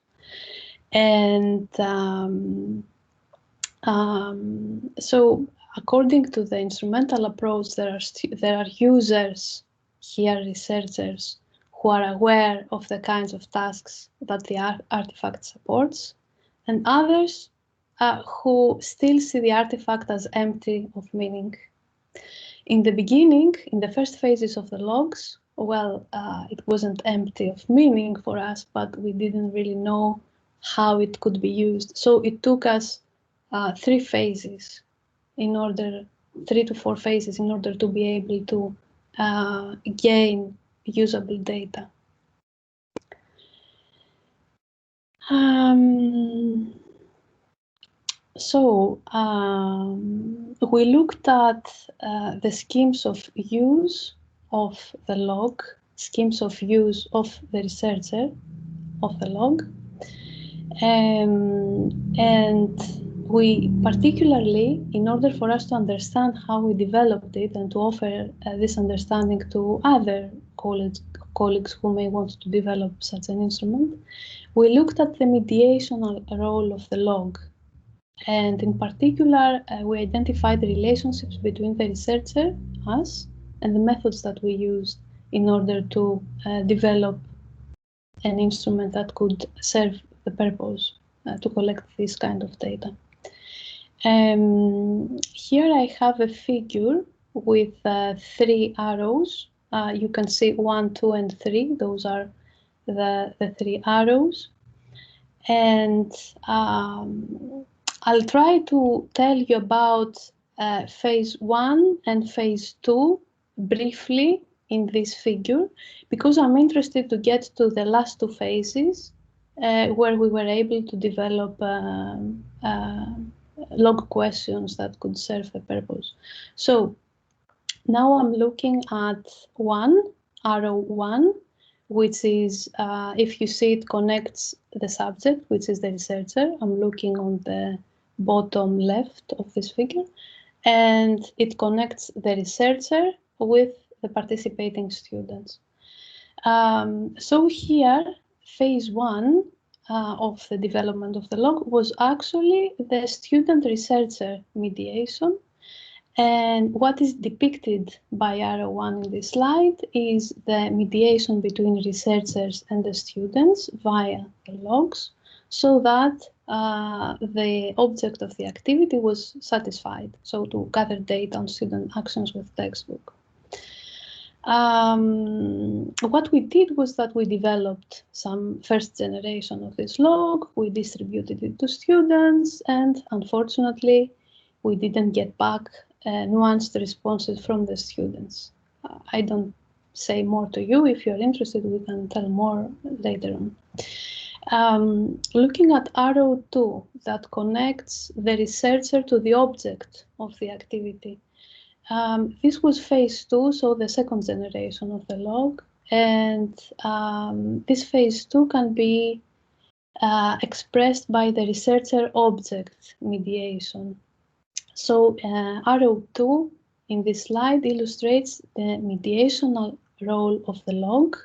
And so according to the instrumental approach, there are users here, researchers, who are aware of the kinds of tasks that the artifact supports, and others who still see the artifact as empty of meaning. In the beginning, in the first phases of the logs, well, it wasn't empty of meaning for us, but we didn't really know how it could be used. So it took us 3 phases in order, 3 to 4 phases in order to be able to gain usable data. We looked at the schemes of use of the log, schemes of use of the researcher of the log, and we particularly, in order for us to understand how we developed it and to offer this understanding to other colleagues who may want to develop such an instrument, we looked at the mediational role of the log. And in particular, we identified the relationships between the researcher, us, and the methods that we used in order to develop an instrument that could serve the purpose to collect this kind of data. Here I have a figure with 3 arrows. You can see 1, 2, and 3. Those are the 3 arrows. And I'll try to tell you about phase 1 and phase 2 briefly in this figure, because I'm interested to get to the last 2 phases where we were able to develop log questions that could serve the purpose. So now I'm looking at arrow 1, which is, if you see, it connects the subject, which is the researcher. I'm looking on the bottom left of this figure, and it connects the researcher with the participating students. So here, phase 1 of the development of the log was actually the student-researcher mediation. And what is depicted by arrow 1 in this slide is the mediation between researchers and the students via the logs, so that the object of the activity was satisfied, so to gather data on student actions with textbook. What we did was that we developed some first generation of this log, we distributed it to students, and unfortunately, we didn't get back nuanced responses from the students. I don't say more to you. If you're interested, we can tell more later on. Looking at arrow 2, that connects the researcher to the object of the activity. This was phase 2, so the second generation of the log. And this phase 2 can be expressed by the researcher object mediation. So arrow 2 in this slide illustrates the mediational role of the log,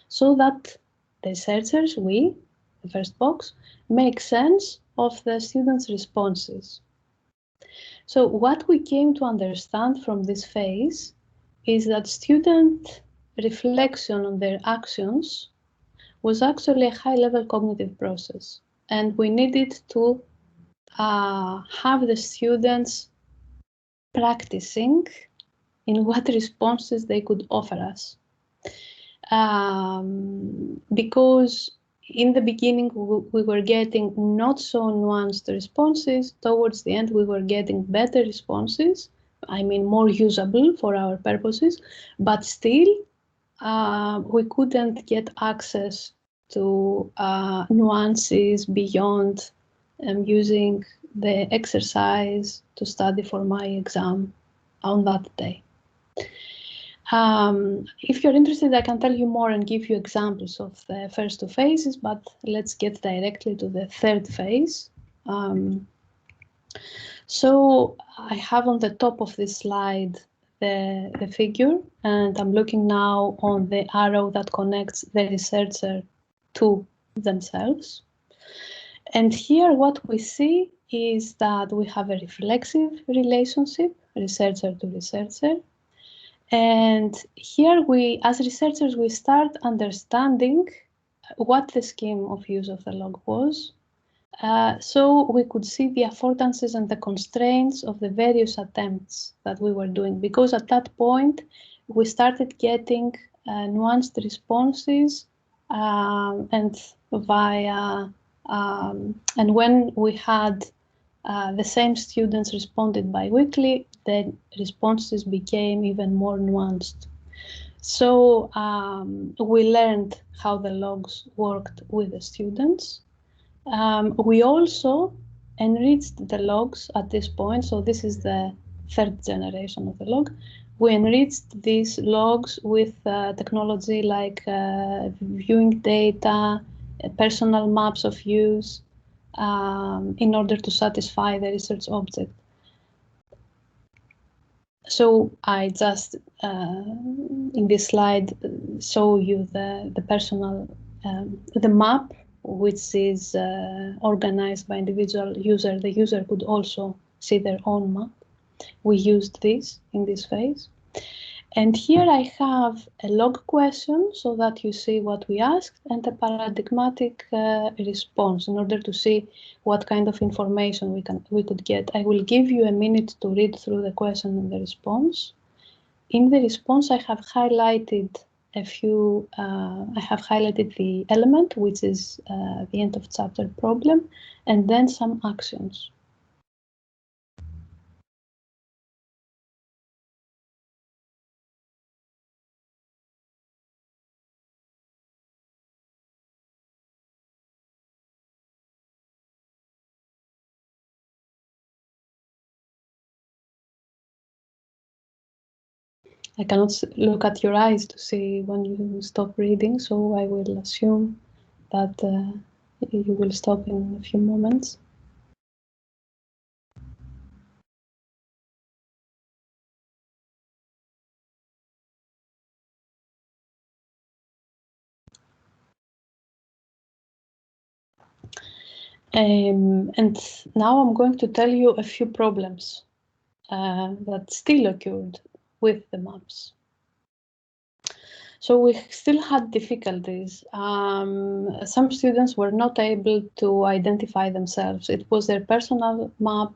so that the researchers, we, the first box, make sense of the students' responses. So what we came to understand from this phase is that student reflection on their actions was actually a high-level cognitive process, and we needed to have the students practicing in what responses they could offer us. Because in the beginning we were getting not so nuanced responses, towards the end we were getting better responses, I mean, more usable for our purposes, but still we couldn't get access to nuances beyond using the exercise to study for my exam on that day. If you're interested, I can tell you more and give you examples of the first two phases, but let's get directly to the third phase. So I have on the top of this slide the figure, and I'm looking now on the arrow that connects the researcher to themselves. And here what we see is that we have a reflexive relationship, researcher to researcher. And here we, as researchers, we start understanding what the scheme of use of the log was. So we could see the affordances and the constraints of the various attempts that we were doing, because at that point we started getting nuanced responses and via and when we had the same students responded bi-weekly, the responses became even more nuanced. So we learned how the logs worked with the students. We also enriched the logs at this point. So this is the third generation of the log. We enriched these logs with technology like viewing data, personal maps of use, in order to satisfy the research object. So I just, in this slide, show you the personal, the map, which is organized by individual user. The user could also see their own map. We used this in this phase. And here I have a log question so that you see what we asked, and a paradigmatic response in order to see what kind of information we could get. I will give you a minute to read through the question and the response. In the response, I have highlighted a few, I have highlighted the element, which is the end of chapter problem, and then some actions. I cannot look at your eyes to see when you stop reading, so I will assume that you will stop in a few moments. And now I'm going to tell you a few problems that still occurred with the maps. So we still had difficulties. Some students were not able to identify themselves. It was their personal map,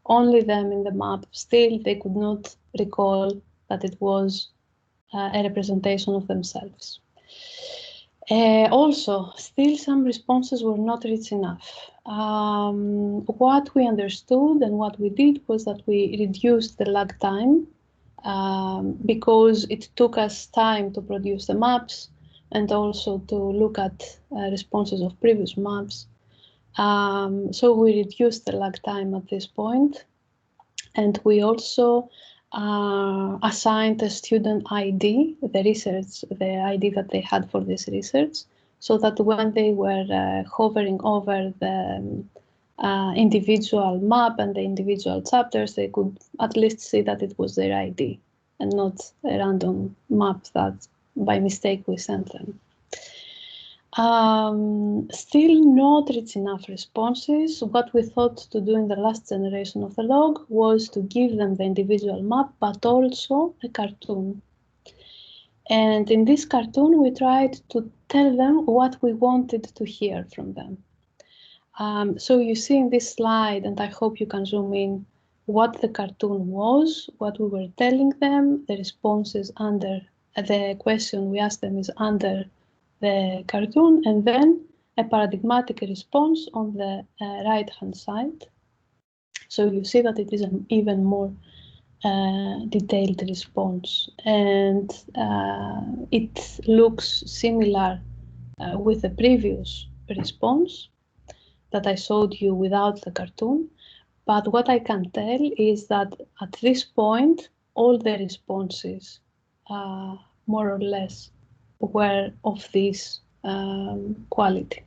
only them in the map. Still, they could not recall that it was a representation of themselves. Also, still some responses were not rich enough. What we understood and what we did was that we reduced the lag time because it took us time to produce the maps and also to look at responses of previous maps. So we reduced the lag time at this point, and we also assigned a student ID, the ID that they had for this research, so that when they were hovering over the individual map and the individual chapters, they could at least see that it was their ID and not a random map that by mistake we sent them. Still not rich enough responses. What we thought to do in the last generation of the log was to give them the individual map, but also a cartoon. And in this cartoon, we tried to tell them what we wanted to hear from them. So you see in this slide, and I hope you can zoom in, what the cartoon was, what we were telling them, the responses under the question we asked them is under the cartoon, and then a paradigmatic response on the right-hand side. So you see that it is an even more detailed response, and it looks similar with the previous response that I showed you without the cartoon. But what I can tell is that at this point, all the responses, more or less, were of this quality.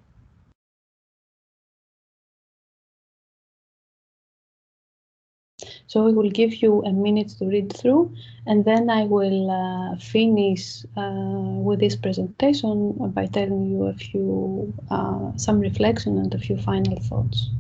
So I will give you a minute to read through, and then I will finish with this presentation by telling you a few, some reflection and a few final thoughts.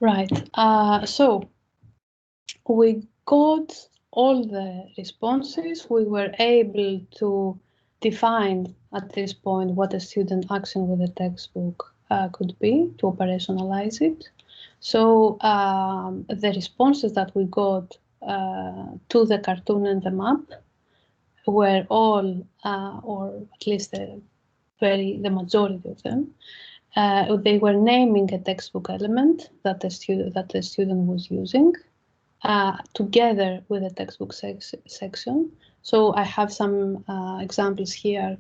Right, so we got all the responses. We were able to define at this point what a student action with a textbook could be, to operationalize it. So the responses that we got to the cartoon and the map were all, or at least the majority of them, they were naming a textbook element that the student was using, together with the textbook section. So I have some examples here.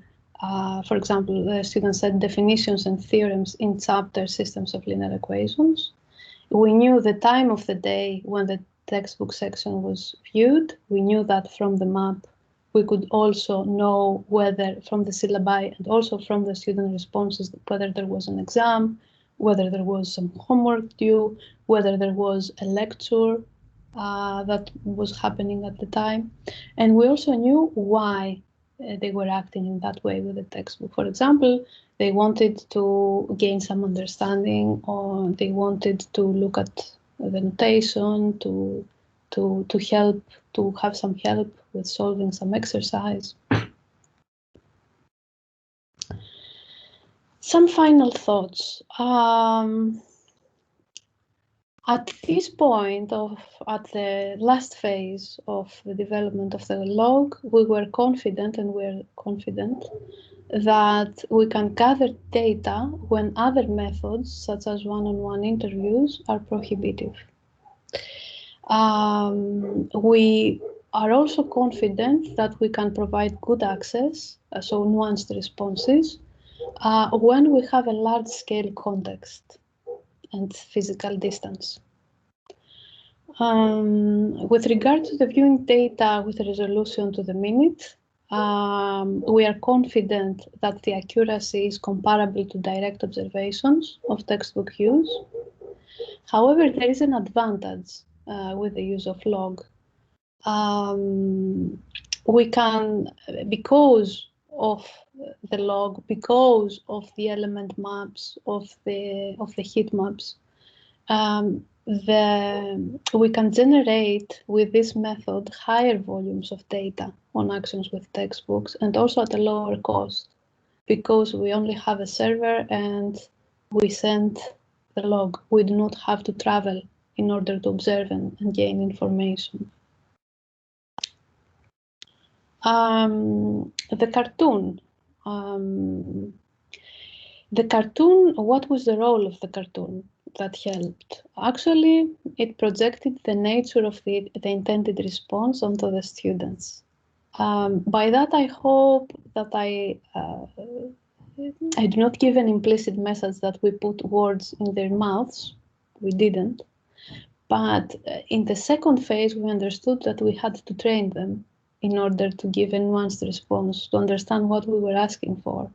For example, the student said definitions and theorems in chapter systems of linear equations. We knew the time of the day when the textbook section was viewed. We knew that from the map. We could also know whether from the syllabi and also from the student responses, whether there was an exam, whether there was some homework due, whether there was a lecture that was happening at the time. And we also knew why they were acting in that way with the textbook. For example, they wanted to gain some understanding, or they wanted to look at the notation, to help, to have some help with solving some exercise. Some final thoughts. At this point at the last phase of the development of the log, we were confident, and we're confident that we can gather data when other methods, such as one-on-one interviews, are prohibitive. We are also confident that we can provide good access, so nuanced responses, when we have a large-scale context and physical distance. With regard to the viewing data with resolution to the minute, we are confident that the accuracy is comparable to direct observations of textbook use. However, there is an advantage with the use of log. We can, because of the log, because of the element maps, of the heat maps, we can generate with this method higher volumes of data on actions with textbooks, and also at a lower cost, because we only have a server and we send the log. We do not have to travel in order to observe and gain information. The cartoon. What was the role of the cartoon that helped? Actually, it projected the nature of the intended response onto the students. By that, I hope that I do not give an implicit message that we put words in their mouths. We didn't. But in the second phase, we understood that we had to train them in order to give a nuanced response, to understand what we were asking for.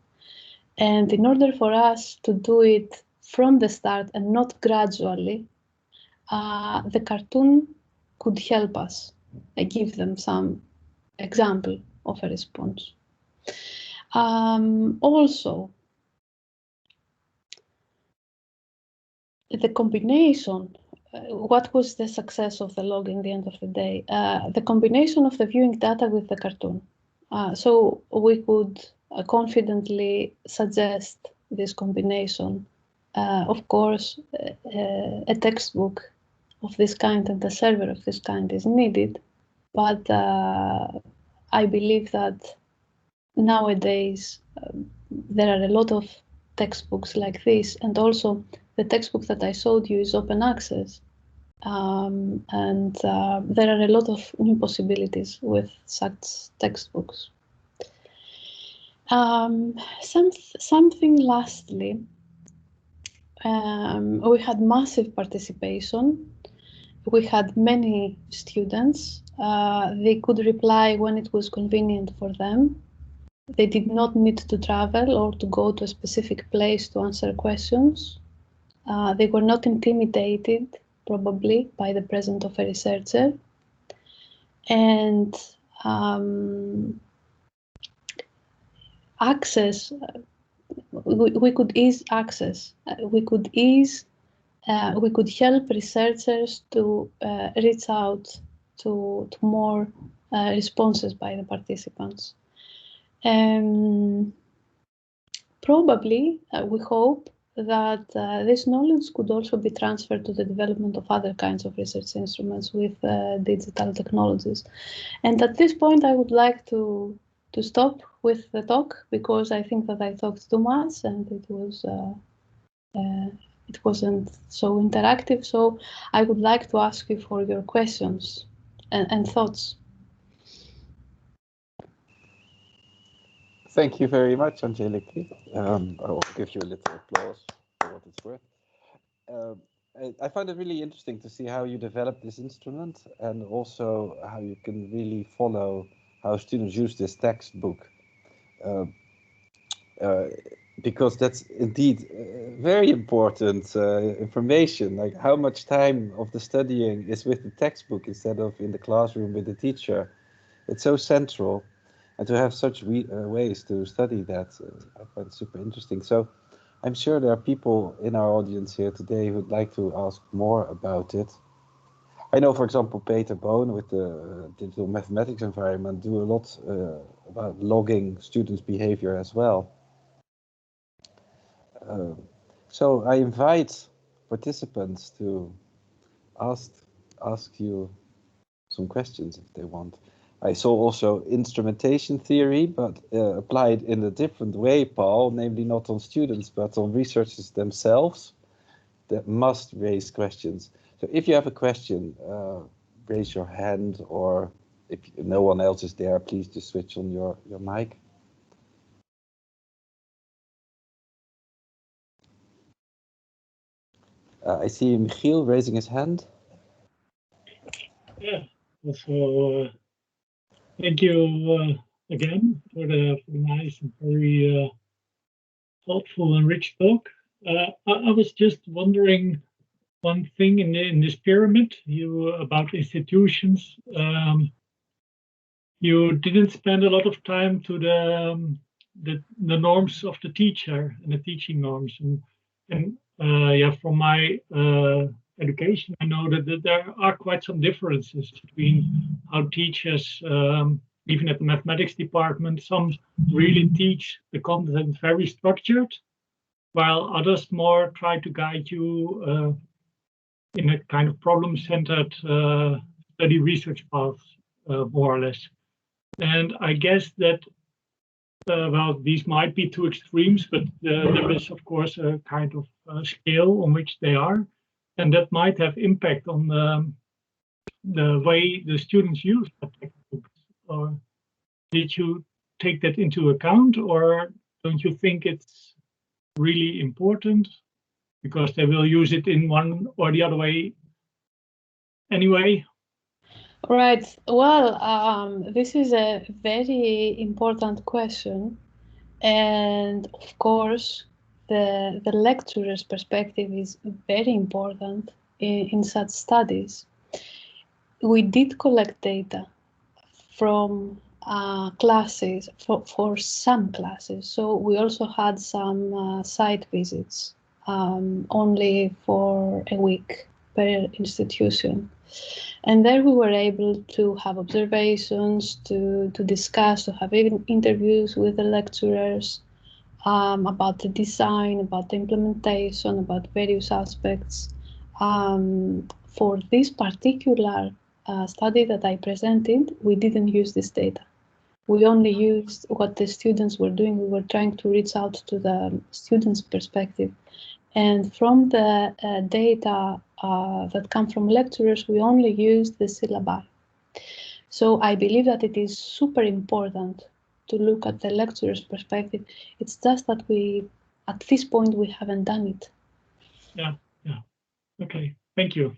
And in order for us to do it from the start and not gradually, the cartoon could help us. I give them some example of a response. Also, the combination what was the success of the log in the end of the day? The combination of the viewing data with the cartoon. So we could confidently suggest this combination. Of course, a textbook of this kind and a server of this kind is needed, but I believe that nowadays there are a lot of textbooks like this, and also the textbook that I showed you is open access. And there are a lot of new possibilities with such textbooks. Something lastly, we had massive participation. We had many students. They could reply when it was convenient for them. They did not need to travel or to go to a specific place to answer questions. They were not intimidated, probably, by the presence of a researcher. And access, we could ease access. We could help researchers to reach out to more responses by the participants. Probably, we hope that this knowledge could also be transferred to the development of other kinds of research instruments with digital technologies. And at this point, I would like to stop with the talk, because I think that I talked too much and it wasn't so interactive. So I would like to ask you for your questions and thoughts. Thank you very much, Angeliki. I'll give you a little applause for what it's worth. I find it really interesting to see how you develop this instrument, and also how you can really follow how students use this textbook. Because that's indeed very important information, like how much time of the studying is with the textbook instead of in the classroom with the teacher. It's so central. And to have such ways to study that, I find super interesting. So I'm sure there are people in our audience here today who would like to ask more about it. I know, for example, Peter Boon with the digital mathematics environment do a lot about logging students' behavior as well. So I invite participants to ask you some questions if they want. I saw also instrumentation theory, but applied in a different way, Paul, namely not on students, but on researchers themselves that must raise questions. So if you have a question, raise your hand, or if no one else is there, please just switch on your mic. I see Michiel raising his hand. Yeah, so thank you again for the nice and very thoughtful and rich talk. I was just wondering one thing in this pyramid about institutions. You didn't spend a lot of time to the norms of the teacher and the teaching norms, and yeah, from my education, I know that there are quite some differences between how teachers, even at the mathematics department, some really teach the content very structured, while others more try to guide you in a kind of problem-centered study research path, more or less. And I guess that, well, these might be two extremes, but there is, of course, a kind of scale on which they are. And that might have impact on the way the students use the textbooks. Or did you take that into account, or don't you think it's really important because they will use it in one or the other way anyway? Right. Well, this is a very important question. And of course, the lecturer's perspective is very important in such studies. We did collect data from classes, for some classes. So we also had some site visits, only for a week per institution. And there we were able to have observations, to discuss, to have even interviews with the lecturers about the design, about the implementation, about various aspects. For this particular study that I presented, we didn't use this data. We only used what the students were doing. We were trying to reach out to the students' perspective. And from the data that come from lecturers, we only used the syllabi. So I believe that it is super important to look at the lecturer's perspective. It's just that at this point, we haven't done it. Yeah. Okay, thank you.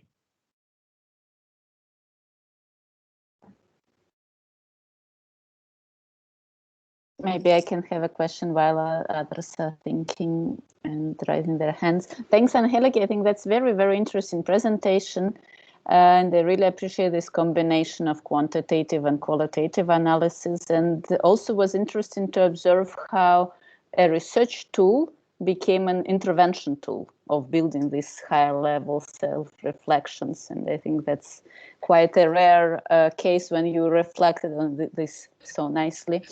Maybe I can have a question while others are thinking and raising their hands. Thanks, Angeliki. I think that's very, very interesting presentation. And I really appreciate this combination of quantitative and qualitative analysis. And also was interesting to observe how a research tool became an intervention tool of building these higher level self-reflections. And I think that's quite a rare case when you reflected on this so nicely.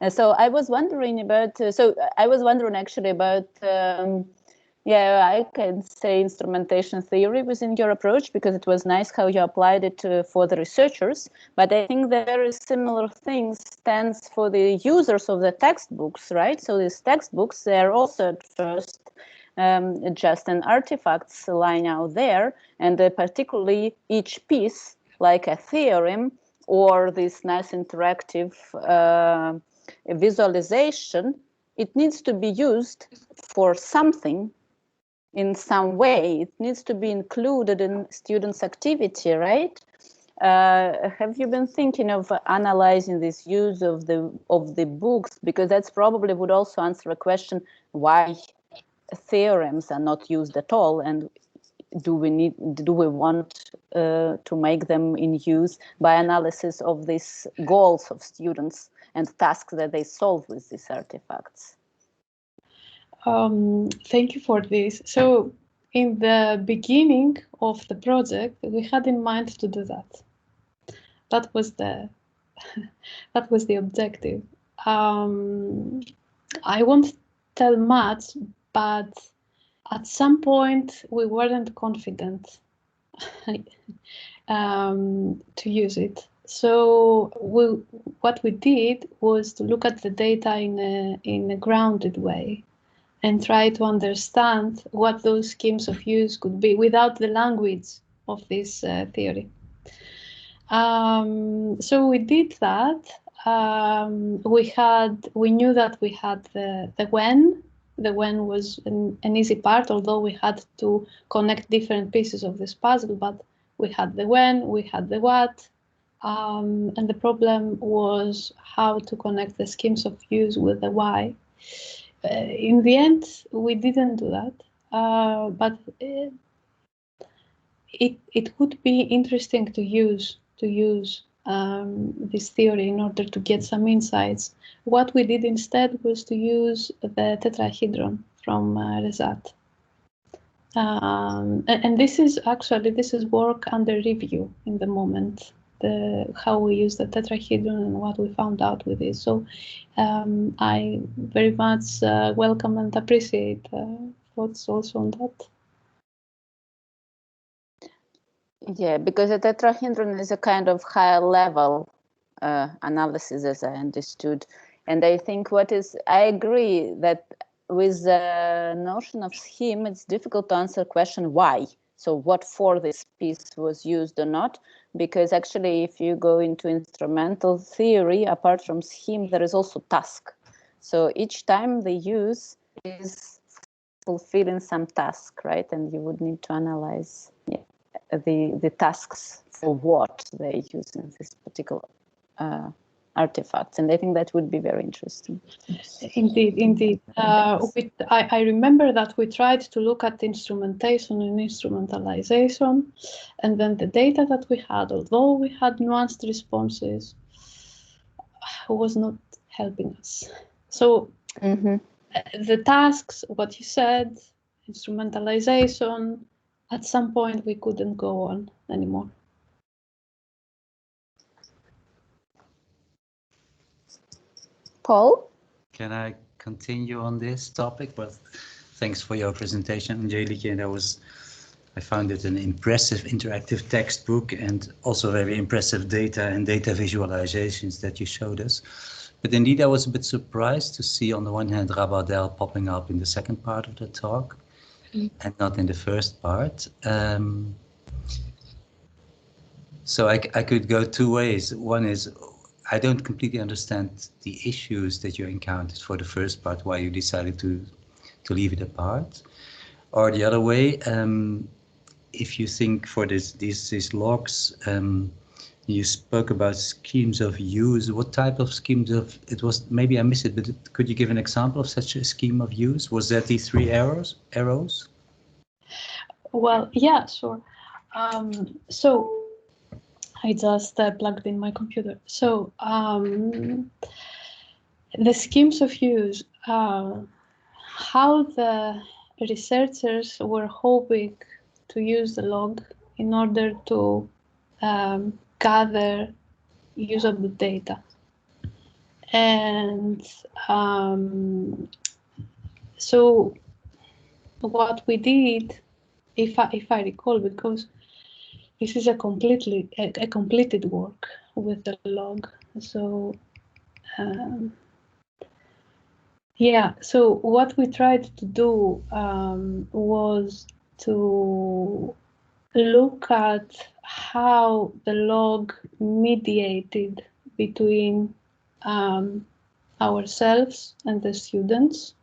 So I was wondering about, actually about, I can say instrumentation theory within your approach, because it was nice how you applied it for the researchers. But I think the very similar thing stands for the users of the textbooks, right? So these textbooks, they're also at first just an artifacts lying out there, and particularly each piece, like a theorem or this nice interactive visualization, it needs to be used for something in some way. It needs to be included in students' activity, right? Have you been thinking of analyzing this use of the books? Because that's probably would also answer a question why theorems are not used at all, and do we want to make them in use by analysis of these goals of students and tasks that they solve with these artifacts? Thank you for this. So in the beginning of the project, we had in mind to do that. That was the objective. I won't tell much, but at some point we weren't confident to use it. So what we did was to look at the data in a grounded way and try to understand what those schemes of use could be without the language of this theory. So we did that. We knew that we had the when. The when was an easy part, although we had to connect different pieces of this puzzle, but we had the when, we had the what, and the problem was how to connect the schemes of use with the why. In the end, we didn't do that, but it would be interesting to use this theory in order to get some insights. What we did instead was to use the tetrahedron from Rezat. And this is work under review in the moment, how we use the tetrahedron and what we found out with it. So I very much welcome and appreciate thoughts also on that. Yeah, because the tetrahedron is a kind of higher level analysis, as I understood. And I think I agree that with the notion of scheme, it's difficult to answer the question why. So what for this piece was used or not, because actually if you go into instrumental theory, apart from scheme, there is also task. So each time the use is fulfilling some task, right? And you would need to analyze the tasks for what they use in this particular artifacts, and I think that would be very interesting. Indeed. I remember that we tried to look at instrumentation and instrumentalization, and then the data that we had, although we had nuanced responses, was not helping us. So the tasks, what you said, instrumentalization, at some point we couldn't go on anymore. Paul? Can I continue on this topic? But thanks for your presentation, Angeliki. And I found it an impressive interactive textbook and also very impressive data and data visualizations that you showed us. But indeed, I was a bit surprised to see on the one hand Rabardel popping up in the second part of the talk and not in the first part. So I could go two ways. One is I don't completely understand the issues that you encountered for the first part, why you decided to leave it apart. Or the other way, if you think for these logs, you spoke about schemes of use. What type of schemes of, it was, maybe I missed it, but could you give an example of such a scheme of use? Was that the three arrows? Well, yeah, sure. So I just plugged in my computer. So the schemes of use, how the researchers were hoping to use the log in order to gather usable data. And so what we did, if I recall, because this is a completed work with the log. So yeah, so what we tried to do was to look at how the log mediated between ourselves and the students.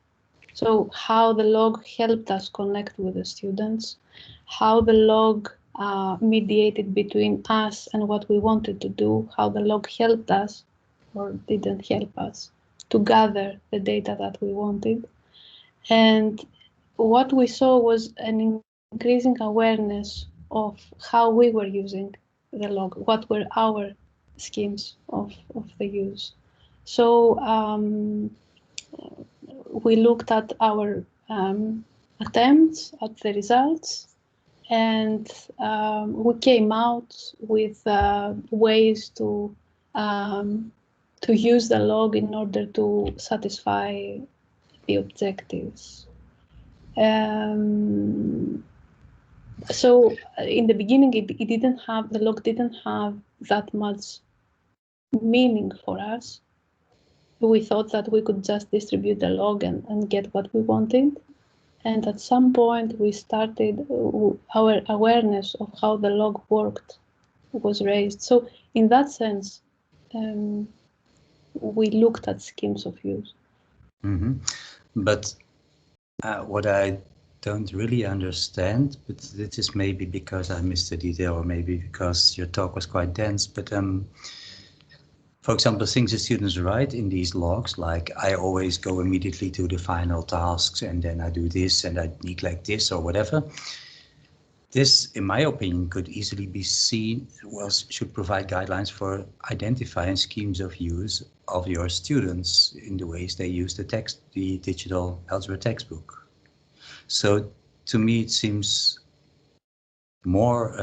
So how the log helped us connect with the students, how the log mediated between us and what we wanted to do, how the log helped us or didn't help us to gather the data that we wanted. And what we saw was an increasing awareness of how we were using the log, what were our schemes of the use. So we looked at our attempts, at the results, and we came out with ways to use the log in order to satisfy the objectives. So in the beginning, the log didn't have that much meaning for us. We thought that we could just distribute the log and get what we wanted. And at some point, we started, our awareness of how the log worked was raised. So in that sense, we looked at schemes of use. Mm-hmm. But what I don't really understand, but this is maybe because I missed the detail or maybe because your talk was quite dense, but for example, things the students write in these logs, like I always go immediately to the final tasks and then I do this and I neglect this or whatever. This, in my opinion, could easily be seen, should provide guidelines for identifying schemes of use of your students in the ways they use the digital algebra textbook. So to me, it seems more,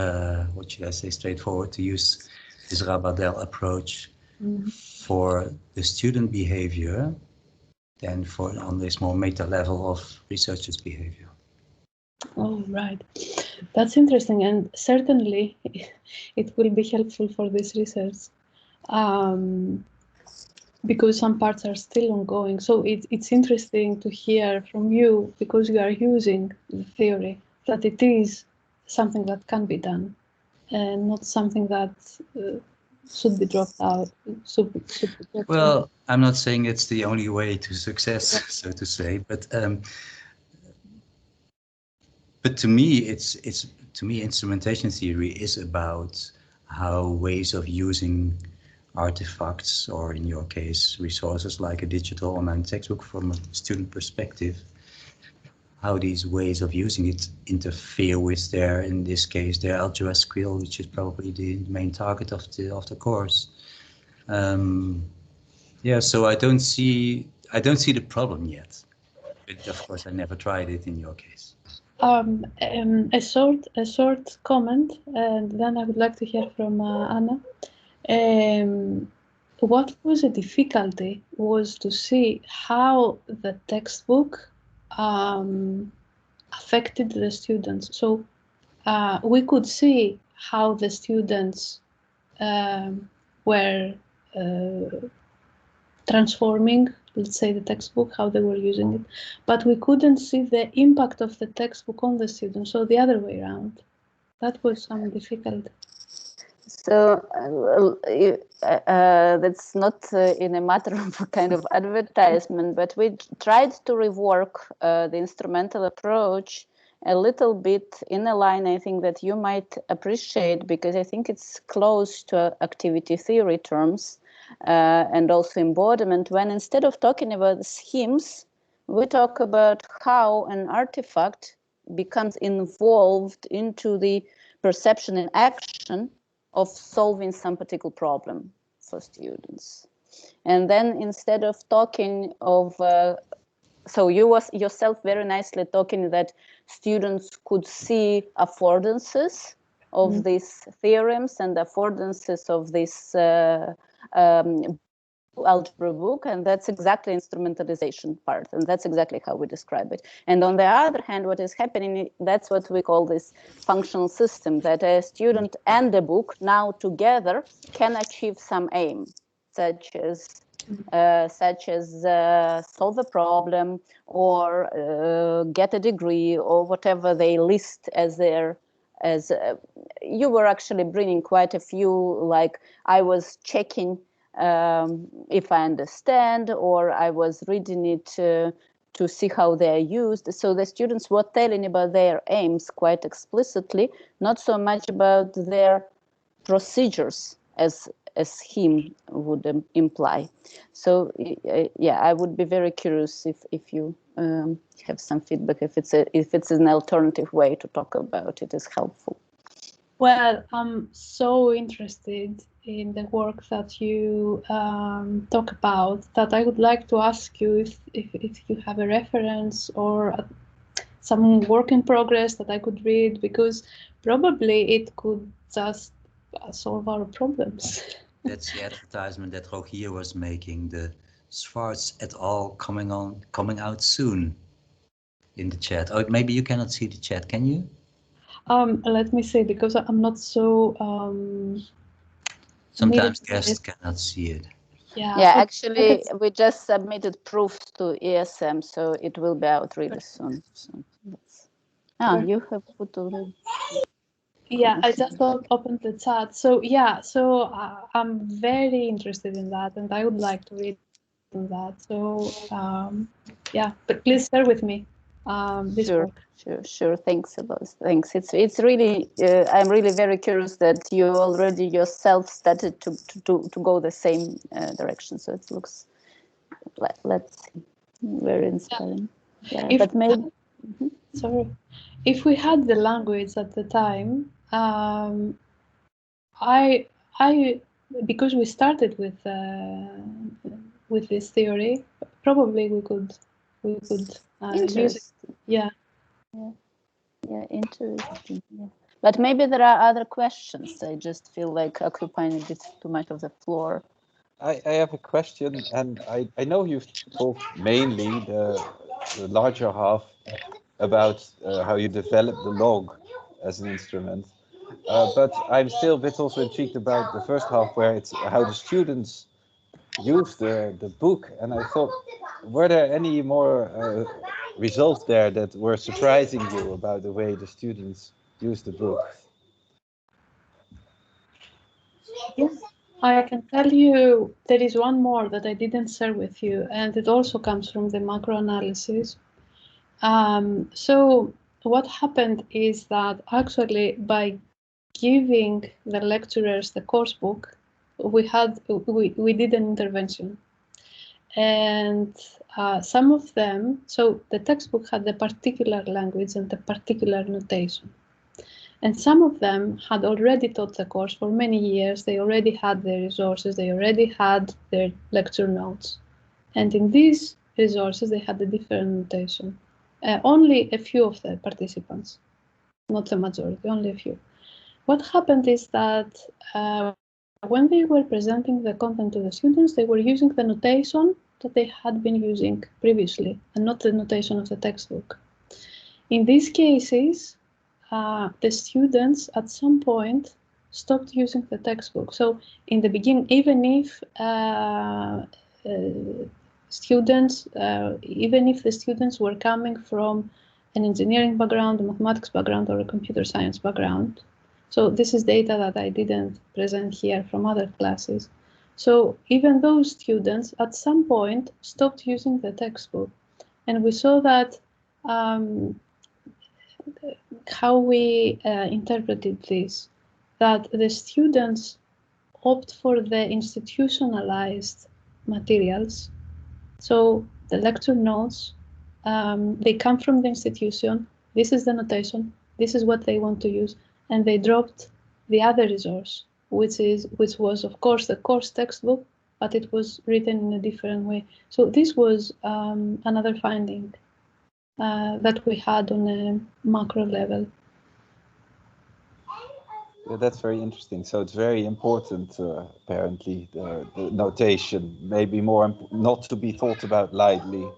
what should I say, straightforward to use this Rabardel approach for the student behavior than for on this more meta level of researchers' behavior. Oh, right. That's interesting, and certainly it will be helpful for this research because some parts are still ongoing. So it's interesting to hear from you, because you are using the theory, that it is something that can be done and not something that should be dropped out. Well, I'm not saying it's the only way to success, so to say, but to me, instrumentation theory is about how ways of using artifacts, or in your case, resources like a digital online textbook from a student perspective, how these ways of using it interfere with their, in this case, their algebra skill, which is probably the main target of the course. Yeah, so I don't see the problem yet. But of course, I never tried it in your case. A short comment, and then I would like to hear from Anna. What was a difficulty was to see how the textbook affected the students. So we could see how the students were transforming, let's say, the textbook, how they were using it, but we couldn't see the impact of the textbook on the students, so the other way around. That was some difficult. So that's not in a matter of a kind of advertisement, but we tried to rework the instrumental approach a little bit in a line I think that you might appreciate, because I think it's close to activity theory terms and also embodiment, when instead of talking about schemes, we talk about how an artifact becomes involved into the perception and action of solving some particular problem for students. And then instead of talking of, so you was yourself very nicely talking that students could see affordances of these theorems and affordances of this algebra book, and that's exactly instrumentalization part, and that's exactly how we describe it. And on the other hand, what is happening, that's what we call this functional system, that a student and a book now together can achieve some aim, such as solve a problem or get a degree or whatever they list as their you were actually bringing quite a few, like I was checking if I understand, or I was reading it to see how they are used. So the students were telling about their aims quite explicitly, not so much about their procedures as a scheme would imply. So yeah, I would be very curious if you have some feedback, if it's an alternative way to talk about it is helpful. Well, I'm so interested in the work that you talk about that I would like to ask you if you have a reference or some work in progress that I could read, because probably it could just solve our problems. That's the advertisement that Rogier was making, the Schwartz et al. coming out soon in the chat. Oh, maybe you cannot see the chat, can you? Let me see, because I'm not so sometimes guests cannot see it. Yeah, actually we just submitted proofs to ESM, so it will be out really soon. So you have put already. Yeah, I just opened the chat. So yeah, so I'm very interested in that, and I would like to read on that. So yeah, but please share with me this work. Sure. Thanks a lot. Thanks. It's really I'm really very curious that you already yourself started to go the same direction. So it looks, let's see, very inspiring. Yeah, but maybe. Sorry, if we had the language at the time, I because we started with this theory, probably we could use it. Yeah, interesting. Yeah. But maybe there are other questions. I just feel like occupying a bit too much of the floor. I have a question, and I know you've talked mainly the larger half about how you develop the log as an instrument, but I'm still a bit also intrigued about the first half, where it's how the students use the book. And I thought, were there any more results there that were surprising you about the way the students use the book? Yes, I can tell you there is one more that I didn't share with you, and it also comes from the macro analysis. So what happened is that actually by giving the lecturers the course book, we did an intervention, and some of them, so the textbook had a particular language and a particular notation. And some of them had already taught the course for many years. They already had their resources. They already had their lecture notes. And in these resources, they had a different notation. only a few of the participants, not the majority, only a few. What happened is that when they were presenting the content to the students, they were using the notation that they had been using previously and not the notation of the textbook. In these cases, the students at some point stopped using the textbook. So in the beginning, even if the students were coming from an engineering background, a mathematics background, or a computer science background, so this is data that I didn't present here from other classes. So even those students at some point stopped using the textbook. And we saw that how we interpreted this, that the students opt for the institutionalized materials. So the lecture notes, they come from the institution, this is the notation, this is what they want to use, and they dropped the other resource, which was of course the course textbook, but it was written in a different way. So this was another finding that we had on a macro level. Yeah, that's very interesting. So it's very important, apparently, the notation, maybe more not to be thought about lightly.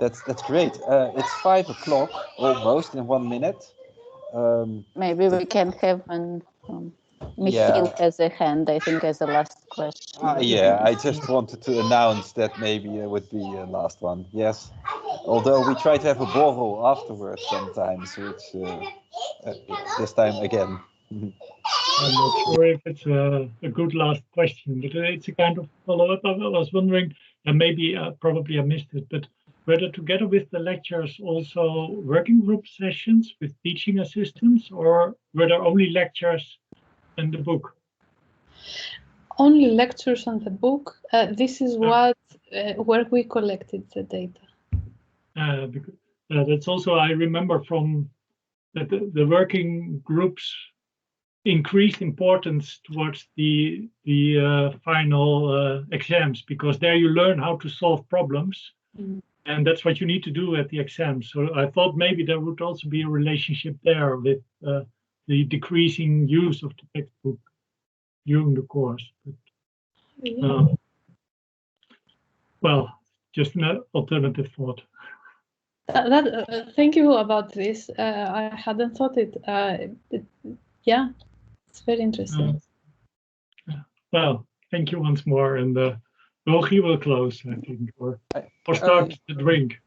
That's great. It's 5 o'clock, almost in 1 minute. Maybe we can have one. Michiel has a hand, I think, as a last question. Yeah, I just wanted to announce that maybe it would be a last one. Yes. Although we try to have a borrel afterwards sometimes, which this time again. I'm not sure if it's a good last question, but it's a kind of follow-up. I was wondering, and maybe probably I missed it, but whether together with the lectures also working group sessions with teaching assistants, or were there only lectures and the book? Only lectures on the book. This is where we collected the data. Because, that's also, I remember from that the working groups increased importance towards the final exams, because there you learn how to solve problems, and that's what you need to do at the exam. So I thought maybe there would also be a relationship there with the decreasing use of the textbook during the course. But, well, just an alternative thought. Thank you about this. I hadn't thought it. Yeah, it's very interesting. Well, thank you once more, and Rogi will close, I think, or start the drink.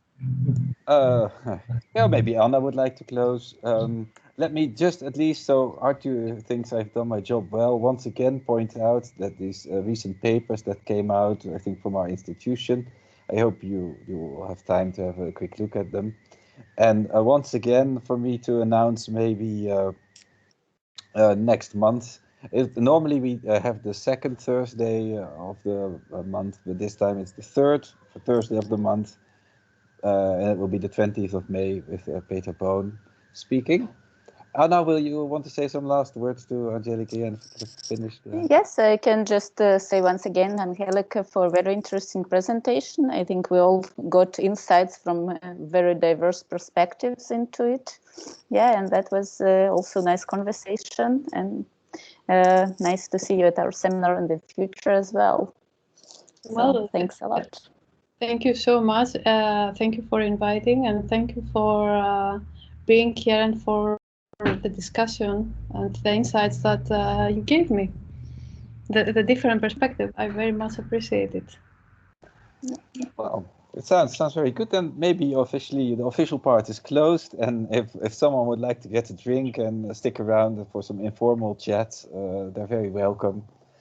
Yeah, maybe Anna would like to close. Let me just, at least so Arthur thinks I've done my job well, once again point out that these recent papers that came out, I think, from our institution, I hope you will have time to have a quick look at them. And once again, for me to announce maybe next month. Normally we have the second Thursday of the month, but this time it's the third Thursday of the month. And it will be the 20th of May with Peter Boon speaking. Anna, will you want to say some last words to Angeliki and finish? Yes, I can just say once again, Angeliki, for a very interesting presentation. I think we all got insights from very diverse perspectives into it. Yeah, and that was also a nice conversation, and nice to see you at our seminar in the future as well. So, thanks a lot. Thank you so much. Thank you for inviting, and thank you for being here and for the discussion and the insights that you gave me. The different perspective, I very much appreciate it. Well, it sounds very good. And maybe officially the official part is closed. And if someone would like to get a drink and stick around for some informal chat, they're very welcome.